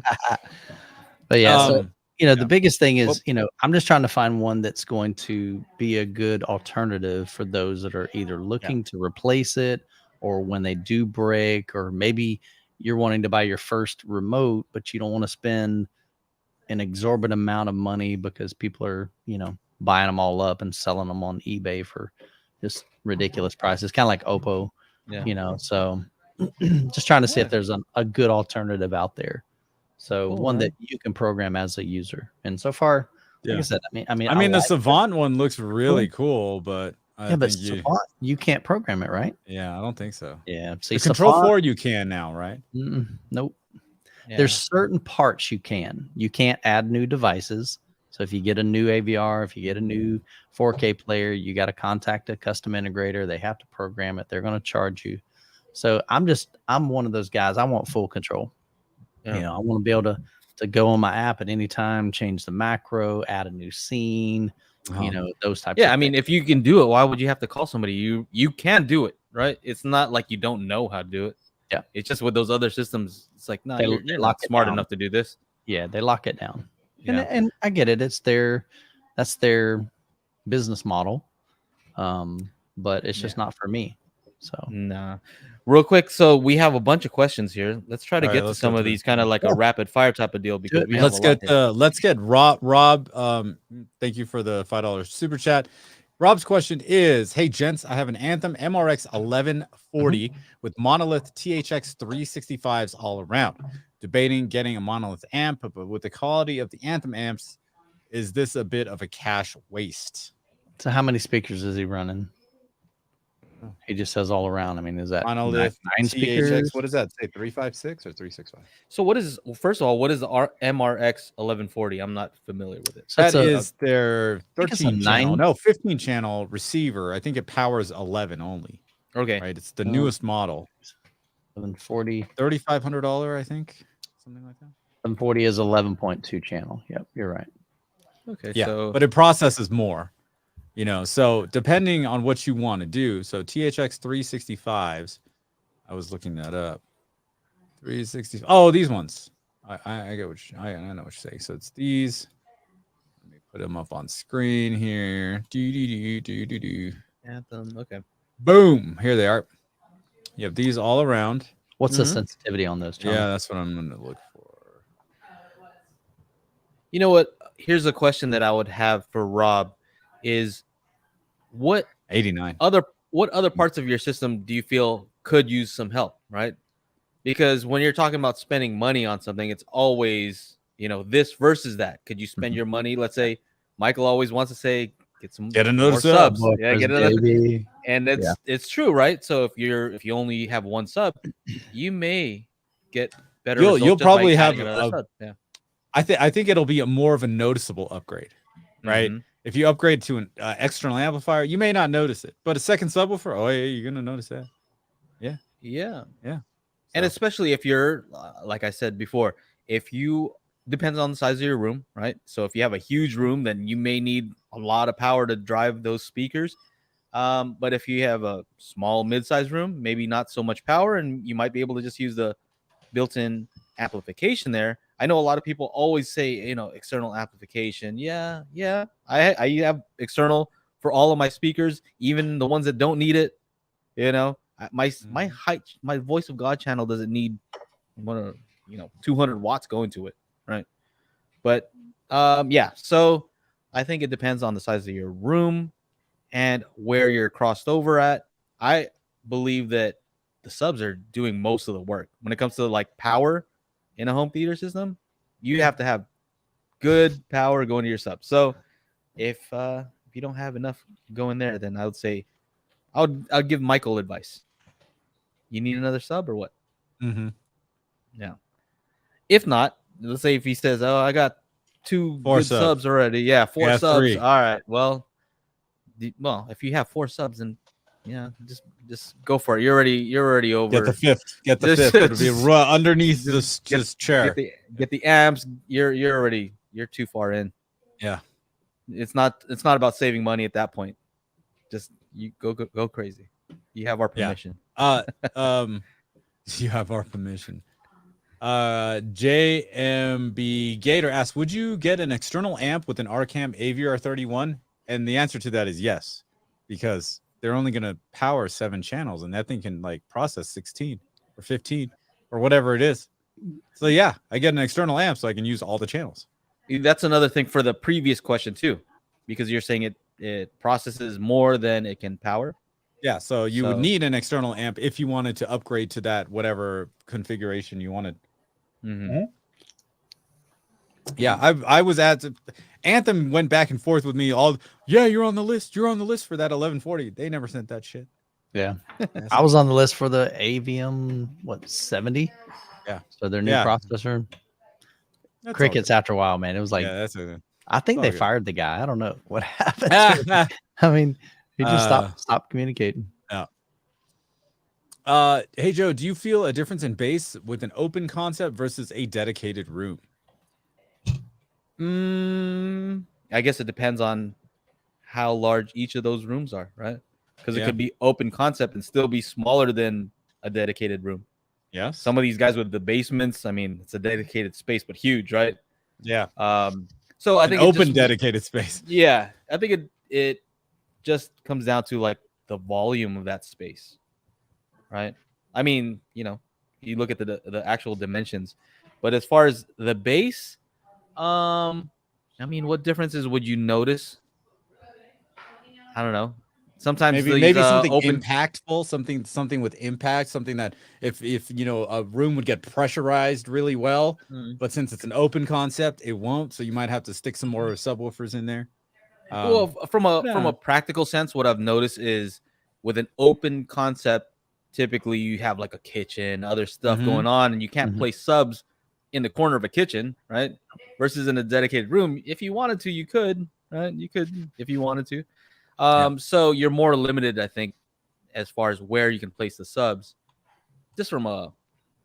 But yeah, so you know, the yeah. biggest thing is, you know, I'm just trying to find one that's going to be a good alternative for those that are either looking to replace it or when they do break, or maybe you're wanting to buy your first remote, but you don't want to spend an exorbitant amount of money because people are, you know, buying them all up and selling them on eBay for just ridiculous prices, kind of like Oppo, you know. So just trying to see if there's a good alternative out there. So one that you can program as a user. And so far, like I said, I mean, the Savant one looks really cool, but I think Savant, you can't program it, right? Yeah, I don't think so. Yeah. See, the Control 4 you can now, right? Nope. Yeah. There's certain parts you can. You can't add new devices. So if you get a new AVR, if you get a new 4K player, you got to contact a custom integrator. They have to program it. They're going to charge you. So I'm one of those guys. I want full control. You know, I want to be able to go on my app at any time, change the macro, add a new scene, you know, those types of I mean, if you can do it, why would you have to call somebody? You can do it, right? It's not like you don't know how to do it. Yeah. It's just with those other systems, it's like, no, you're lock not smart down. enough to do this. Yeah, they lock it down. Yeah. And I get it. That's their business model. But it's just not for me. So nah. Real quick, so we have a bunch of questions here. Let's try to get to some of these, kind of like a rapid fire type of deal, because let's get Rob. Thank you for the $5 super chat. Rob's question is, hey gents, I have an Anthem MRX 1140 with Monolith THX 365s all around. Debating getting a Monolith amp, but with the quality of the Anthem amps, is this a bit of a cash waste? So how many speakers is he running? He just says all around. I mean, is that Monolith nine speakers? What does that say? 356 or 365? So what is, first of all, what is the MRX 1140? I'm not familiar with it. So that is their 13 channel, 15 channel receiver. I think it powers 11 only. Okay. Right. It's the newest model. 1140. $3,500, I think. Something like that. 1140 is 11.2 channel. Yep, you're right. Okay. Yeah, so but it processes more. You know, so depending on what you want to do. So THX 365s, I was looking that up. 360. Oh, these ones. I get what I know what you're saying. So it's these. Let me put them up on screen here. Anthem. Okay. Boom. Here they are. You have these all around. What's the sensitivity on those, John? Yeah, that's what I'm going to look for. You know what? Here's a question that I would have for Rob is, what 89. What other parts of your system do you feel could use some help, right? Because when you're talking about spending money on something, it's always, you know, this versus that. Could you spend your money? Let's say Michael always wants to say, get another subs. More Yeah, get another. baby. And it's true, right? So if you only have one sub, you may get better. You'll probably have another sub. Yeah. I think it'll be more of a noticeable upgrade, right? Mhm. If you upgrade to an external amplifier, you may not notice it, but a second subwoofer, oh yeah, you're gonna notice that. Yeah, Yeah. yeah. And So, especially if you're, like I said before, if you depends on the size of your room, right? So if you have a huge room, then you may need a lot of power to drive those speakers. But if you have a small, mid-sized room, maybe not so much power, and you might be able to just use the built-in amplification there. I know a lot of people always say, external amplification. Yeah, yeah. I have external for all of my speakers, even the ones that don't need it. My Voice of God channel doesn't need 200 watts going to it, right? But yeah. So I think it depends on the size of your room and where you're crossed over at. I believe that the subs are doing most of the work when it comes to like power in a home theater system. You have to have good power going to your subs. So if you don't have enough going there, then I would say I'll give Michael advice. You need another sub or what? mhm. Yeah. If not, let's say if he says, "Oh, I got 2 4 good subs. subs already." Yeah, 4 Yeah, subs. 3. All right. Well, if you have 4 subs, and yeah, just go for it. You're already Get the over. 5th. Get the Just- 5th. It'll be just- underneath just this chair. Get the amps. You're too far in. Yeah. It's not about saving money at that point. Just you go crazy. You have our Yeah. permission. You have our permission. JMB Gator asks, would you get an external amp with an Arcam AVR 31? And the answer to that is yes, because they're only going to power 7 channels, and that thing can like process 16 or 15 or whatever it is. So yeah, I get an external amp so I can use all the channels. That's another thing for the previous question too, because you're saying it processes more than it can power. Yeah, so you would need an external amp if you wanted to upgrade to that whatever configuration you wanted. Mm-hmm. Yeah, I was at Anthem went back and forth with me all. Yeah, you're on the list. You're on the list for that 1140. They never sent that shit. Yeah. I was on the list for the AVM 70. Yeah. So their new processor. That's Crickets after a while, man. It was like, yeah, that's a, I think they good. fired the guy. I don't know what happened. I mean, he just stopped communicating. Yeah. Hey Joe, do you feel a difference in bass with an open concept versus a dedicated room? I guess it depends on how large each of those rooms are, right? Because it Yeah. could be open concept and still be smaller than a dedicated room. Yeah. Some of these guys with the basements, I mean, it's a dedicated space, but huge, right? Yeah. So I think open dedicated space. Yeah, I think it just comes down to like the volume of that space, right? I mean, you look at the actual dimensions, but as far as the base, I mean, what differences would you notice? I don't know. Sometimes Maybe something open impactful, something with impact, something that if a room would get pressurized really well, but since it's an open concept, it won't. So you might have to stick some more subwoofers in there. Well, from a practical sense, what I've noticed is with an open concept, typically you have like a kitchen, other stuff going on, and you can't place subs in the corner of a kitchen, right? Versus in a dedicated room, if you wanted to, you could, right? You could if you wanted to. So you're more limited, I think, as far as where you can place the subs, just from a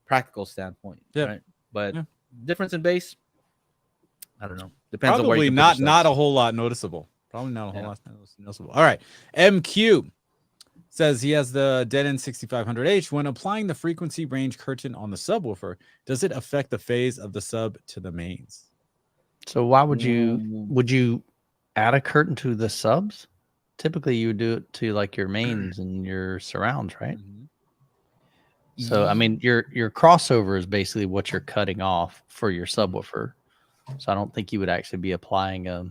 practical standpoint, right? But difference in bass, I don't know. Depends on where you Probably can not a whole lot noticeable. Probably not a whole lot noticeable. All right, MQ says he has the Dead End 6500H. When applying the frequency range curtain on the subwoofer, does it affect the phase of the sub to the mains? So why would you add a curtain to the subs? Typically, you would do it to like your mains and your surrounds, right? So I mean, your crossover is basically what you're cutting off for your subwoofer. So I don't think you would actually be applying a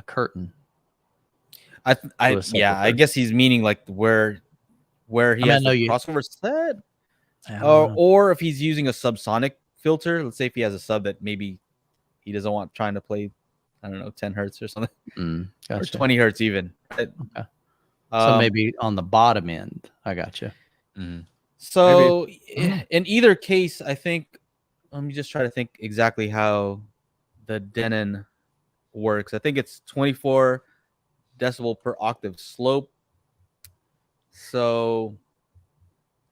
curtain. I guess he's meaning like where he has the crossover set, or if he's using a subsonic filter. Let's say if he has a sub that maybe he doesn't want trying to play, I don't know, 10 hertz or something, or 20 hertz even. Okay. So maybe on the bottom end. I got you. So in either case, I think let me just try to think exactly how the Denon works. I think it's 24 decibel per octave slope. So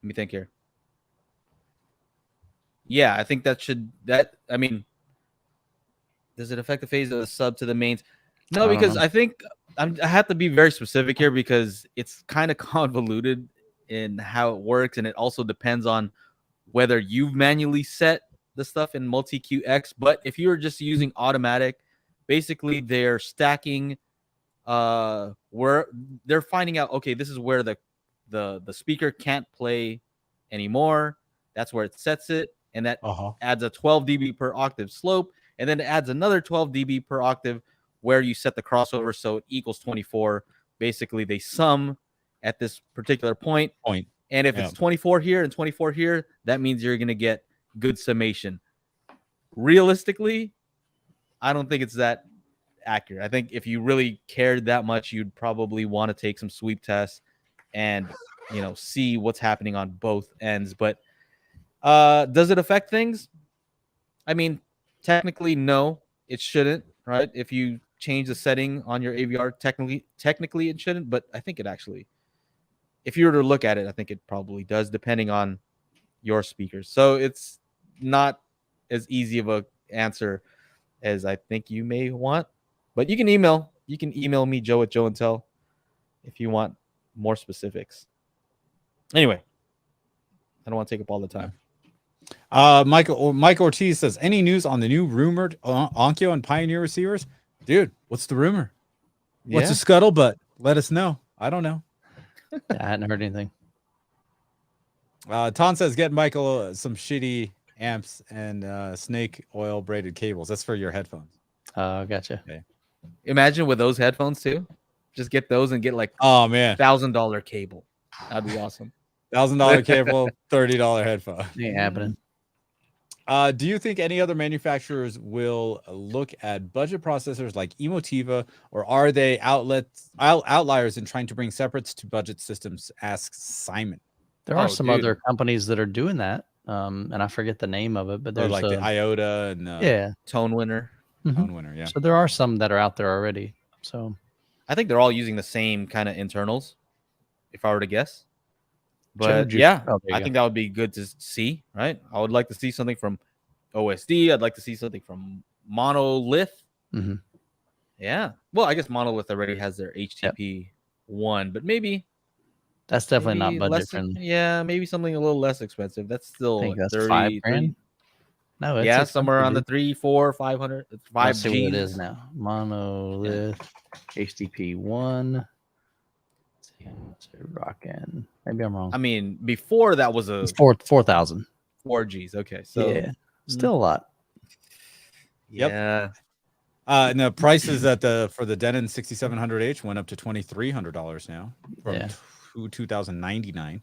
let me think here. Yeah, I think I mean, does it affect the phase of the sub to the mains? No, I don't because know. I think I have to be very specific here because it's kind of convoluted in how it works, and it also depends on whether you've manually set the stuff in multi-QX. But if you're just using automatic, basically they're stacking where they're finding out, okay, this is where the speaker can't play anymore. That's where it sets it, and that adds a 12 dB per octave slope, and then it adds another 12 dB per octave where you set the crossover so it equals 24. Basically, they sum at this particular point. And if it's 24 here and 24 here, that means you're going to get good summation. Realistically, I don't think it's that accurate. I think if you really cared that much, you'd probably want to take some sweep tests and, see what's happening on both ends. But does it affect things? I mean, technically, no, it shouldn't, right? If you change the setting on your AVR, technically it shouldn't, but I think it actually, if you were to look at it, I think it probably does, depending on your speakers. So it's not as easy of a answer as I think you may want. But you can email me, Joe at Joe and Tell, if you want more specifics. Anyway, I don't want to take up all the time. Mike Ortiz says, any news on the new rumored Onkyo and Pioneer receivers? Dude, what's the rumor? What's the scuttlebutt? Let us know. I don't know. I hadn't heard anything. Ton says, get Michael some shitty amps and snake oil braided cables. That's for your headphones. Gotcha. Okay. Imagine with those headphones too. Just get those and get like $1,000 cable. That'd be awesome. $1,000 cable, $30 headphone. Ain't happening. Do you think any other manufacturers will look at budget processors like Emotiva, or are they outliers in trying to bring separates to budget systems? Asks Simon. There are some other companies that are doing that, and I forget the name of it, but there's like the Iota and Tone Winner. Tone Winner, yeah. So there are some that are out there already. So I think they're all using the same kind of internals, if I were to guess. But I think that would be good to see, right? I would like to see something from OSD. I'd like to see something from Monolith. Mm-hmm. Yeah. Well, I guess Monolith already has their HTP one, but maybe that's definitely not budget friendly. Yeah, maybe something a little less expensive. That's still I think that's 30, $5,000. No, it's somewhere around the 300, 400, 500. It's 5G. Let's see what it is now. Monolith HTTP 1. Rockin'. Maybe I'm wrong. I mean, before that was it's 4,000. 4Gs. Okay, so yeah, still a lot. Yeah. And the prices for the Denon 6700H went up to $2,300 now from $2,099.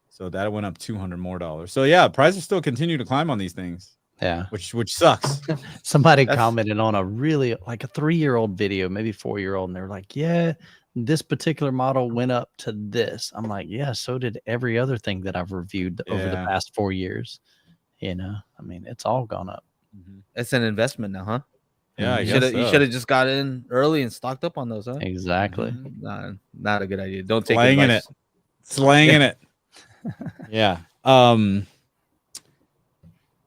So that went up $200 more. So yeah, prices still continue to climb on these things. Yeah, which sucks. Somebody commented on a really like a 3-year-old video, maybe 4-year-old, and they were like, "Yeah, this particular model went up to this." I'm like, "Yeah, so did every other thing that I've reviewed over the past 4 years." I mean, it's all gone up. It's an investment now, huh? Yeah, you should have just got in early and stocked up on those, huh? Exactly. Not a good idea. Don't take slanging it. Yeah.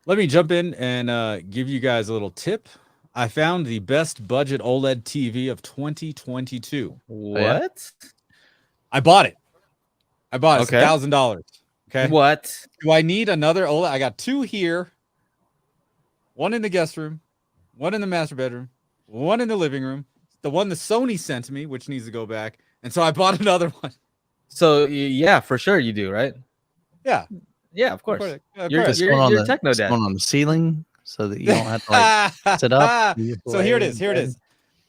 Let me jump in and give you guys a little tip. I found the best budget OLED TV of 2022. What? I bought it. It's okay. $1,000. Okay. What? Do I need another OLED? I got 2 here. 1 in the guest room, 1 in the master bedroom, 1 in the living room. The one the Sony sent me, which needs to go back. And so I bought another one. So yeah, for sure you do, right? Yeah. Yeah, of course. You're techno dad. One on the ceiling so that you don't have to sit up. So here it is.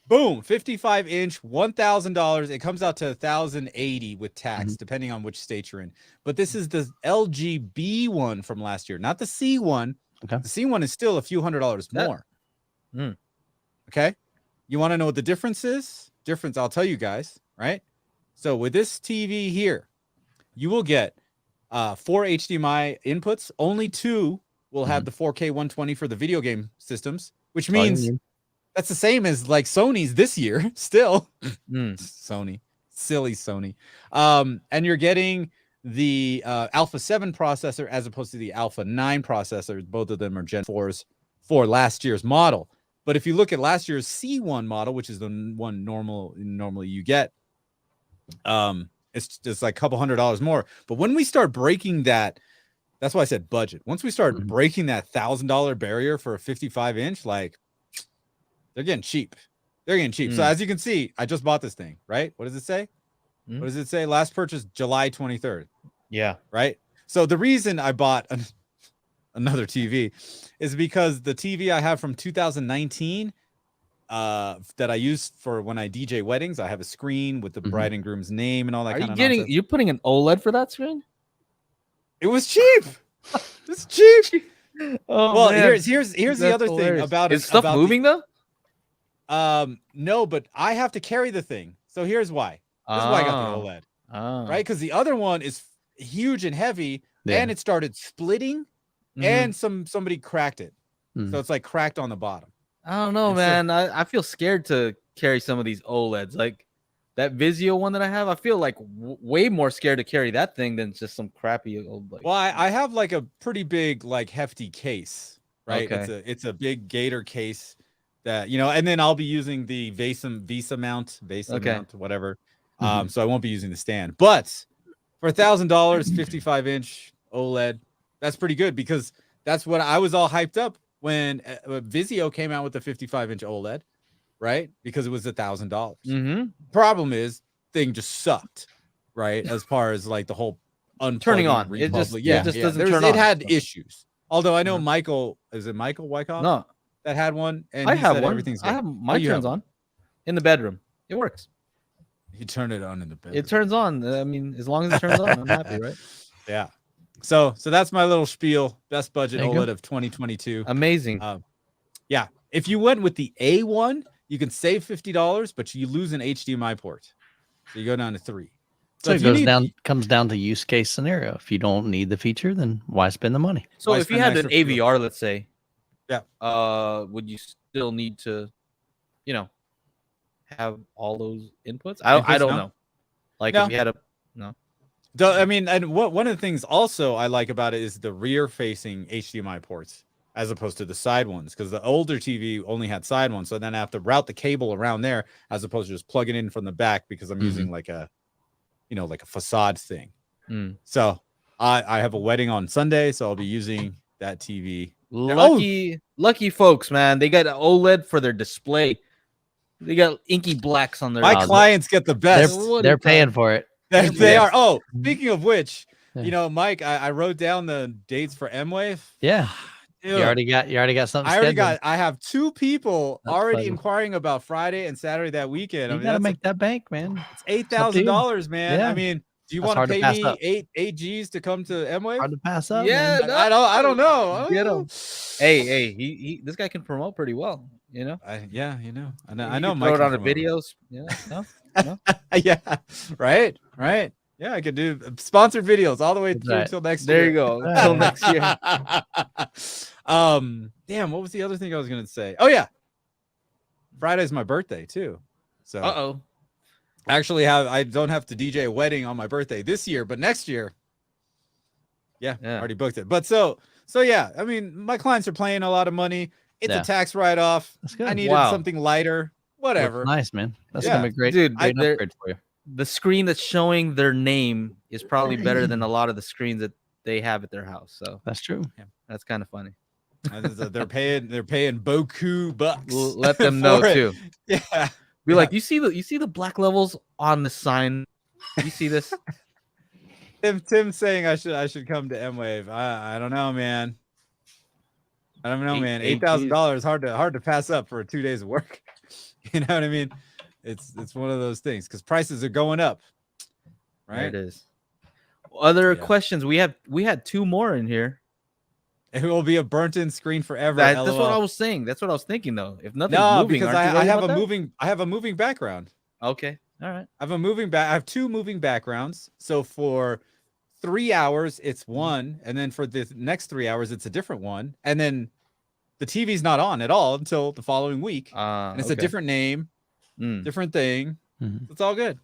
Boom, 55-inch, $1,000. It comes out to $1,080 with tax, depending on which state you're in. But this is the LG B one from last year, not the C one. Okay. The C one is still a few $100s more. Okay. You want to know what the difference is? I'll tell you guys, right? So with this TV here, you will get 4 HDMI inputs. Only 2 will have the 4K 120 for the video game systems, which means That's the same as like Sony's this year still. Mm. Sony, silly Sony. And you're getting the Alpha 7 processor as opposed to the Alpha 9 processor. Both of them are Gen 4s for last year's model. But if you look at last year's C1 model, which is the one normally you get, it's just like a couple $100 more. But when we start breaking that, that's why I said budget. Once we start breaking that $1,000 barrier for a 55-inch, like they're getting cheap. They're getting cheap. So as you can see, I just bought this thing, right? What does it say? What does it say? Last purchase July 23rd. Yeah. Right. So the reason I bought another TV is because the TV I have from 2019 that I use for when I DJ weddings, I have a screen with the bride and groom's name and all that kind of nonsense. You're putting an OLED for that screen? It was cheap. It's cheap. Oh, well, man. here's the other thing about it. Is stuff moving though? No, but I have to carry the thing. So here's why. This is why I got the OLED. Right? Because the other one is huge and heavy, and it started splitting, and somebody cracked it. So it's like cracked on the bottom. I don't know, man. I feel scared to carry some of these OLEDs. Like that Vizio one that I have, I feel like way more scared to carry that thing than just some crappy old. Like, well, I have like a pretty big, like hefty case, right? Okay. It's a big Gator case that, you know, and then I'll be using the Visa mount, whatever. So I won't be using the stand. But for $1,000, 55-inch OLED, that's pretty good because that's what I was all hyped up when Vizio came out with the 55-inch OLED, right? Because it was $1,000. Problem is, thing just sucked, right? As far as like the whole turning on, it just doesn't turn on. It had issues. Although I know Michael, is it Michael Wyckoff? No, that had one, and I he have said one. everything's good. I have mine turns on in the bedroom. It works. You turn it on in the bedroom. It turns on. I mean, as long as it turns on, I'm happy, right? Yeah. So that's my little spiel. Best budget OLED of 2022. Amazing. Yeah. If you went with the A1, you can save $50, but you lose an HDMI port. So you go down to 3. So it comes down to use case scenario. If you don't need the feature, then why spend the money? So if you had an AVR, let's say, yeah, would you still need to, you know, have all those inputs? I don't know. Like if you had I mean, and one of the things also I like about it is the rear-facing HDMI ports as opposed to the side ones, because the older TV only had side ones, so then I have to route the cable around there as opposed to just plugging in from the back because I'm using like a, you know, like a facade thing. So I have a wedding on Sunday, so I'll be using that TV. Lucky folks, man. They got an OLED for their display. They got inky blacks on their. My clients get the best. They're paying for it. They are. Oh, speaking of which, you know, Mike, I wrote down the dates for M-Wave. Yeah. Dude, you already got something. I have 2 people already inquiring about Friday and Saturday that weekend. You gotta make that bank, man. It's $8,000, man. Yeah. I mean, do you want to pay me eight G's to come to M-Wave? Hard to pass up. Yeah, man. I don't know. Get him. Hey, this guy can promote pretty well. You know. Yeah, you know. I know. Mike throw it on the videos. Yeah. No. Yeah. Right. Yeah, I could do sponsored videos all the way through until next year. There you go. Until next year. Damn, what was the other thing I was gonna say? Oh yeah. Friday's my birthday too. So actually I don't have to DJ a wedding on my birthday this year, but next year. Yeah, already booked it. But so yeah, I mean, my clients are paying a lot of money. It's a tax write-off. I needed something lighter. Whatever. That's nice, man. That's gonna be great. Dude, great upgrade for you. The screen that's showing their name is probably better than a lot of the screens that they have at their house. So that's true. Yeah, that's kind of funny. They're paying boku bucks. Let them know too. Yeah. Be like, you see the black levels on the sign. You see this? Tim saying I should come to M-Wave. I don't know, man. I don't know, man. $8,000 hard to pass up for 2 days of work. You know what I mean? It's one of those things because prices are going up. Right. There it is. Other questions? We had 2 more in here. It will be a burnt-in screen forever. That's what I was saying. That's what I was thinking, though. If nothing's moving, because I have a moving background. Okay, all right. I have 2 moving backgrounds. So for 3 hours, it's one, and then for the next 3 hours, it's a different one, and then the TV's not on at all until the following week, and it's a Okay. different name, different thing. Mhm. It's all good.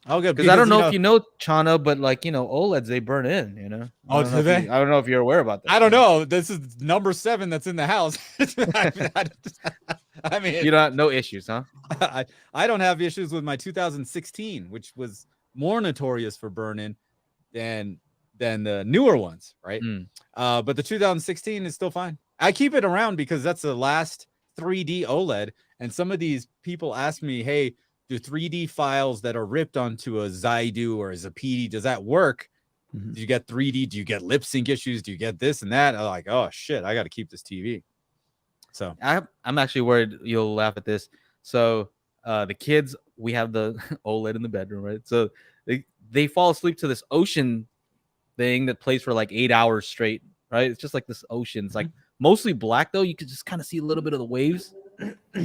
All good. Because I don't know if you know, Chana, but like OLEDs, they burn in. Oh, do they? I don't know if you're aware about that. I don't know. This is number 7 that's in the house. I mean, You don't no issues, huh? I don't have issues with my 2016, which was more notorious for burn-in than the newer ones, right? But the 2016 is still fine. I keep it around because that's the last 3D OLED, and some of these people ask me, "Hey, do 3D files that are ripped onto a Zydu or a Zapidi, does that work? Do you get 3D? Do you get lip sync issues? Do you get this and that?" I'm like, "Oh shit, I got to keep this TV." So I'm actually worried you'll laugh at this. So the kids, we have the OLED in the bedroom, right? So they fall asleep to this ocean thing that plays for like 8 hours straight, right? It's just like this ocean. It's like mostly black though. You could just kind of see a little bit of the waves,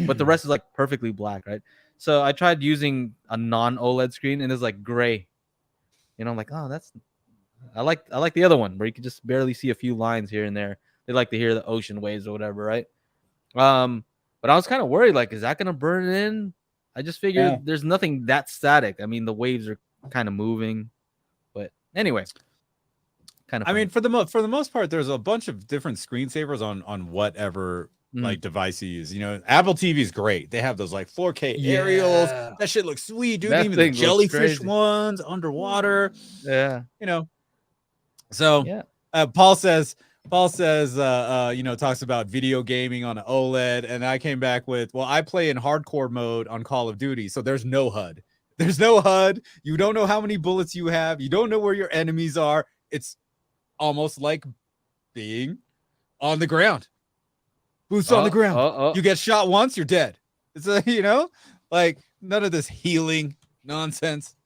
but the rest is like perfectly black, right? So I tried using a non-OLED screen and it's like gray. I'm like, oh, I like the other one where you can just barely see a few lines here and there. They like to hear the ocean waves or whatever, right? But I was kind of worried, like, is that gonna burn in? I just figured there's nothing that static. I mean, the waves are kind of moving, but anyway, kind of. I mean, for the most part, there's a bunch of different screensavers on whatever like device you use. Apple TV is great. They have those like 4K aerials. That shit looks sweet, dude. That Even the thing looks jellyfish crazy. ones underwater. Yeah. So Yeah. Paul says, talks about video gaming on an OLED, and I came back with, well, I play in hardcore mode on Call of Duty, so there's no HUD. There's no HUD. You don't know how many bullets you have. You don't know where your enemies are. It's almost like being on the ground. Boots on the ground. You get shot once, you're dead. It's like none of this healing nonsense.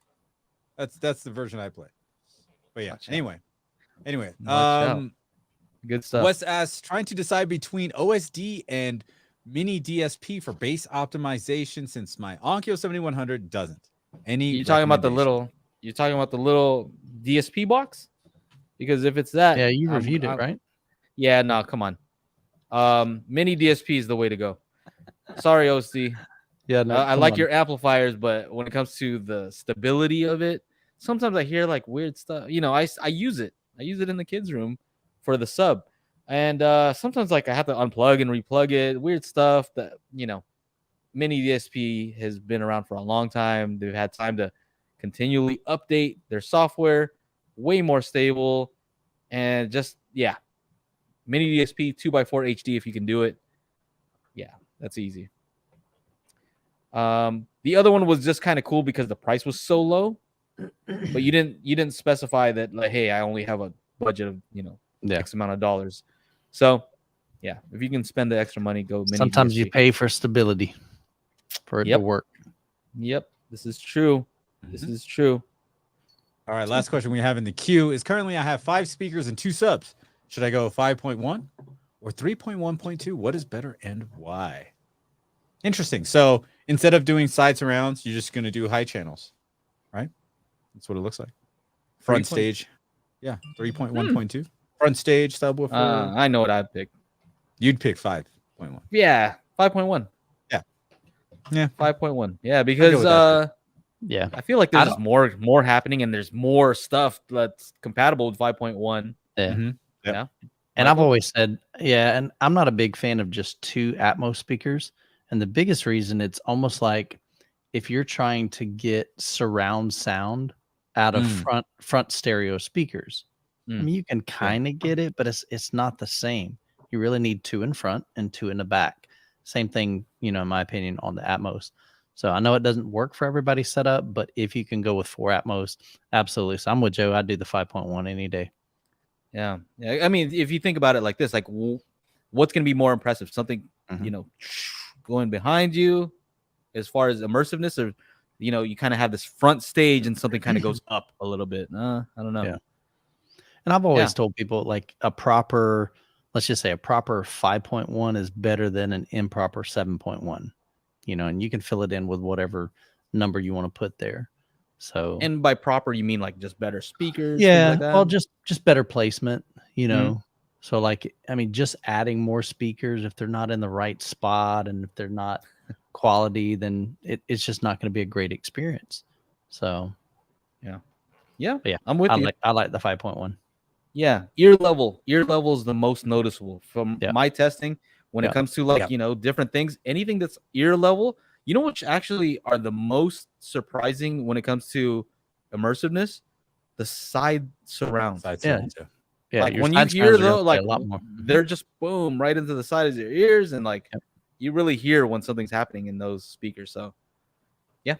That's the version I play. But yeah, Gotcha. Anyway, good stuff. Wes asks, trying to decide between OSD and mini DSP for bass optimization since my Onkyo 7100 doesn't. You're talking about the little DSP box? Because if it's that, Yeah, you reviewed it, right? Yeah, no, come on. Mini DSP is the way to go. Sorry, OC. Yeah, no, I like your amplifiers, but when it comes to the stability of it, sometimes I hear like weird stuff. I use it. I use it in the kids' room for the sub, and sometimes like I have to unplug and replug it. Weird stuff that Mini DSP has been around for a long time. They've had time to continually update their software, way more stable, and just Mini DSP 2x4 HD if you can do it. Yeah, that's easy. The other one was just kind of cool because the price was so low, but you didn't specify that like, hey, I only have a budget of X amount of dollars. So yeah, if you can spend the extra money, go Mini Sometimes DSP. you pay for stability for it to work. Yep, this is true. This is true. All right, last question we have in the queue is currently I have 5 speakers and 2 subs. Should I go 5.1 or 3.1.2? What is better and why? Interesting. So instead of doing side surrounds, you're just going to do high channels, right? That's what it looks like. Front stage. Yeah, 3.1.2. Front stage subwoofer. I know what I'd pick. You'd pick 5.1. Yeah, 5.1. Yeah. 5.1. Yeah, because I feel like there's just more happening and there's more stuff that's compatible with 5.1. Yeah. Mm-hmm. Yeah. And I've always said, and I'm not a big fan of just 2 Atmos speakers. And the biggest reason, it's almost like if you're trying to get surround sound out of front stereo speakers. I mean, you can kind of get it, but it's not the same. You really need 2 in front and 2 in the back. Same thing, in my opinion, on the Atmos. So I know it doesn't work for everybody's setup, but if you can go with 4 Atmos, absolutely. So I'm with Joe. I'd do the 5.1 any day. Yeah. I mean, if you think about it like this, like what's going to be more impressive? Something, going behind you as far as immersiveness, or, you kind of have this front stage and something kind of goes up a little bit. I don't know. Yeah. And I've always told people like let's just say a proper 5.1 is better than an improper 7.1, and you can fill it in with whatever number you want to put there. So, and by proper, you mean like just better speakers? Yeah. Like that? Well, just better placement, So like, I mean, just adding more speakers, if they're not in the right spot and if they're not quality, then it's just not going to be a great experience. So Yeah, but yeah, I'm with you. I like the 5.1. Yeah, ear level is the most noticeable from Yeah. my testing when it Yeah. comes to like Yeah. different things. Anything that's ear level, which actually are the most surprising when it comes to immersiveness, the side surround. Side Yeah. surround, yeah. Yeah, Like your when you side hear surrounds are gonna though, play like a lot more. they're just boom right into the side of your ears, and like Yep. you really hear when something's happening in those speakers. So yeah,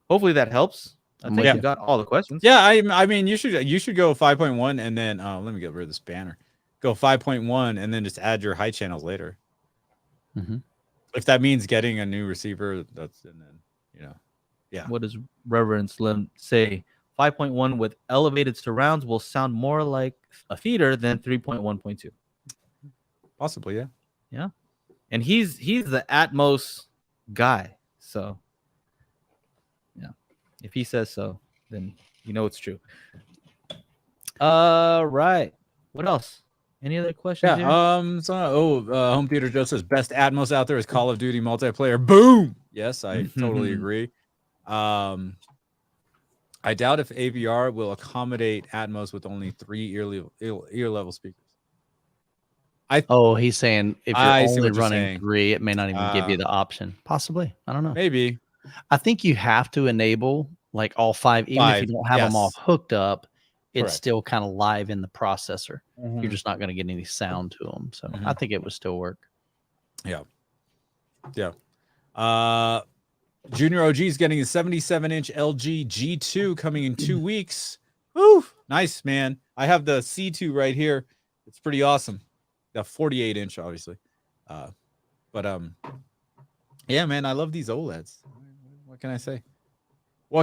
hopefully that helps. I I'm think with we you. got all the questions. Yeah, I mean you should go 5.1 and then let me get rid of this banner. Go 5.1 and then just add your high channels later. Mhm. If that means getting a new receiver, that's and then yeah. What does Reverend Slim say? 5.1 with elevated surrounds will sound more like a theater than 3.1.2. Possibly, yeah. Yeah. And he's the Atmos guy. So yeah. If he says so, then it's true. Right. What else? Any other questions here? Home Theater Joe says best Atmos out there is Call of Duty multiplayer. Boom. Yes, I totally agree. I doubt if AVR will accommodate Atmos with only 3 ear level speakers. He's saying if you're I see only what you're running saying. 3, it may not even give you the option. Possibly. I don't know. Maybe. I think you have to enable like all 5, even if you don't have them all yes. hooked up, it's Correct. still kind of live in the processor. Mhm. You're just not going to get any sound to them. So I think it would still work. Yeah. Yeah. Junior OG is getting a 77-inch LG G2 coming in 2 weeks. Woo! Nice, man. I have the C2 right here. It's pretty awesome. The 48-inch, obviously. But yeah, man, I love these OLEDs. What can I say? I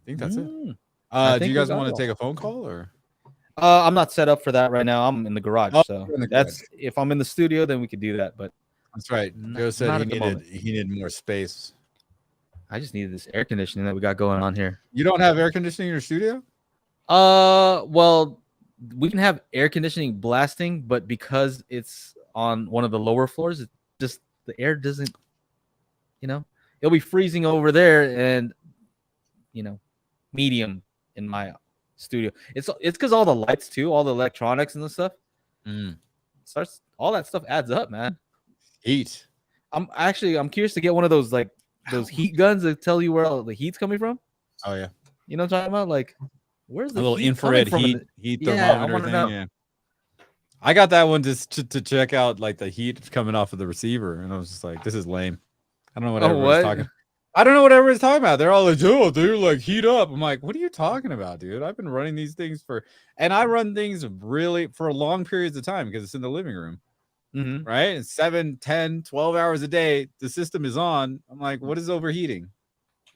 think that's it. Do you guys want to take a phone call or? I'm not set up for that right now. I'm in the garage, so you're in the that's garage. if I'm in the studio, then we could do that. But That's right. Joe said not he at the moment. needed more space. I just needed this air conditioning that we got going on here. You don't have air conditioning in your studio? Well, we can have air conditioning blasting, but because it's on one of the lower floors, it just the air doesn't, it'll be freezing over there, and medium in my studio. It's because all the lights too, all the electronics and the stuff. Starts all that stuff adds up, man. Heat. I'm curious to get one of those like those heat guns that tell you where all the heat's coming from. Oh yeah. You know what I'm talking about? Like, where's the little heat infrared coming from? heat Yeah, I thermometer wanna thing? know. Yeah. I got that one just to check out like the heat coming off of the receiver, and I was just like, this is lame. I don't know what everybody's talking. I don't know what everybody's talking about. They're all like, oh, dude, like heat up. I'm like, what are you talking about, dude? I've been running these things and I run things really for long periods of time because it's in the living room. Right? It's 7, 10, 12 hours a day. The system is on. I'm like, what is overheating?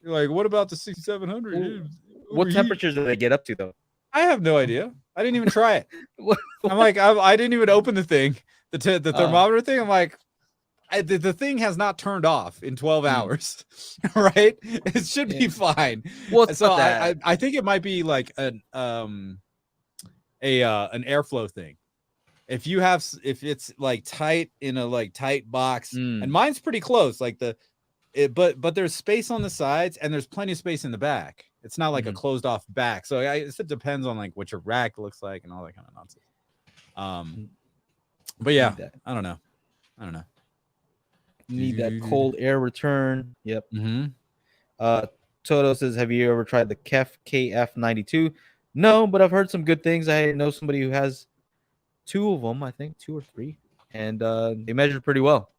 You're like, what about the 6700? What temperatures do they get up to though? I have no idea. I didn't even try it. I'm like, I didn't even open the thing, the thermometer thing. I'm like, the thing has not turned off in 12 hours, right? It should be fine. Well, so I think it might be like an airflow thing. If it's like tight in a like tight box, and mine's pretty close, like but there's space on the sides and there's plenty of space in the back. It's not like a closed off back. So it depends on like what your rack looks like and all that kind of nonsense. But yeah, I don't know. Need that cold air return. Yep. Toto says, have you ever tried the KF92? No, but I've heard some good things. I know somebody who has 2 of them, I think 2 or 3, and they measured pretty well.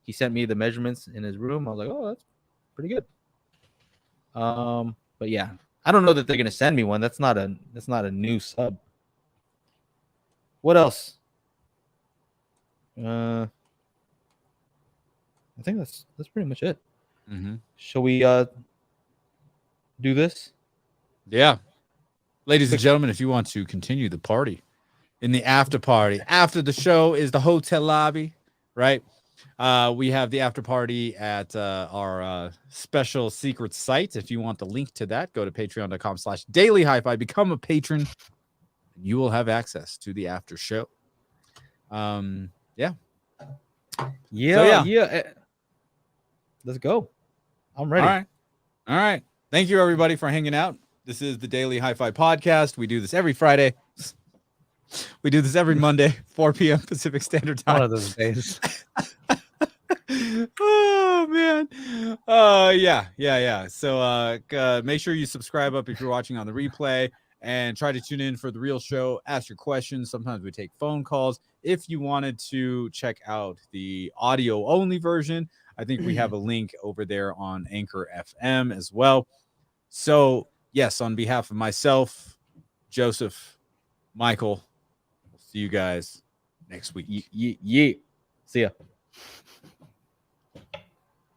He sent me the measurements in his room. I was like, oh, that's pretty good. But yeah, I don't know that they're gonna send me one. That's not a new sub. What else? I think that's pretty much it. Shall we do this? Yeah. Ladies and gentlemen, if you want to continue the party in the after party, after the show is the hotel lobby, right? We have the after party at our special secret site. If you want the link to that, go to patreon.com/dailyhifi, become a patron. you will have access to the after show. Yeah. Yeah. Let's go. I'm ready. All right. Thank you, everybody, for hanging out. This is the Daily HiFi Podcast. We do this every Friday. We do this every Monday, 4 p.m. Pacific Standard Time. One of those days. Oh man. Yeah. So make sure you subscribe up if you're watching on the replay, and try to tune in for the real show. Ask your questions. Sometimes we take phone calls. If you wanted to check out the audio only version, I think we have a link over there on Anchor FM as well. So yes, on behalf of myself, Joseph, Michael, we'll see you guys next week. Yeah. See ya.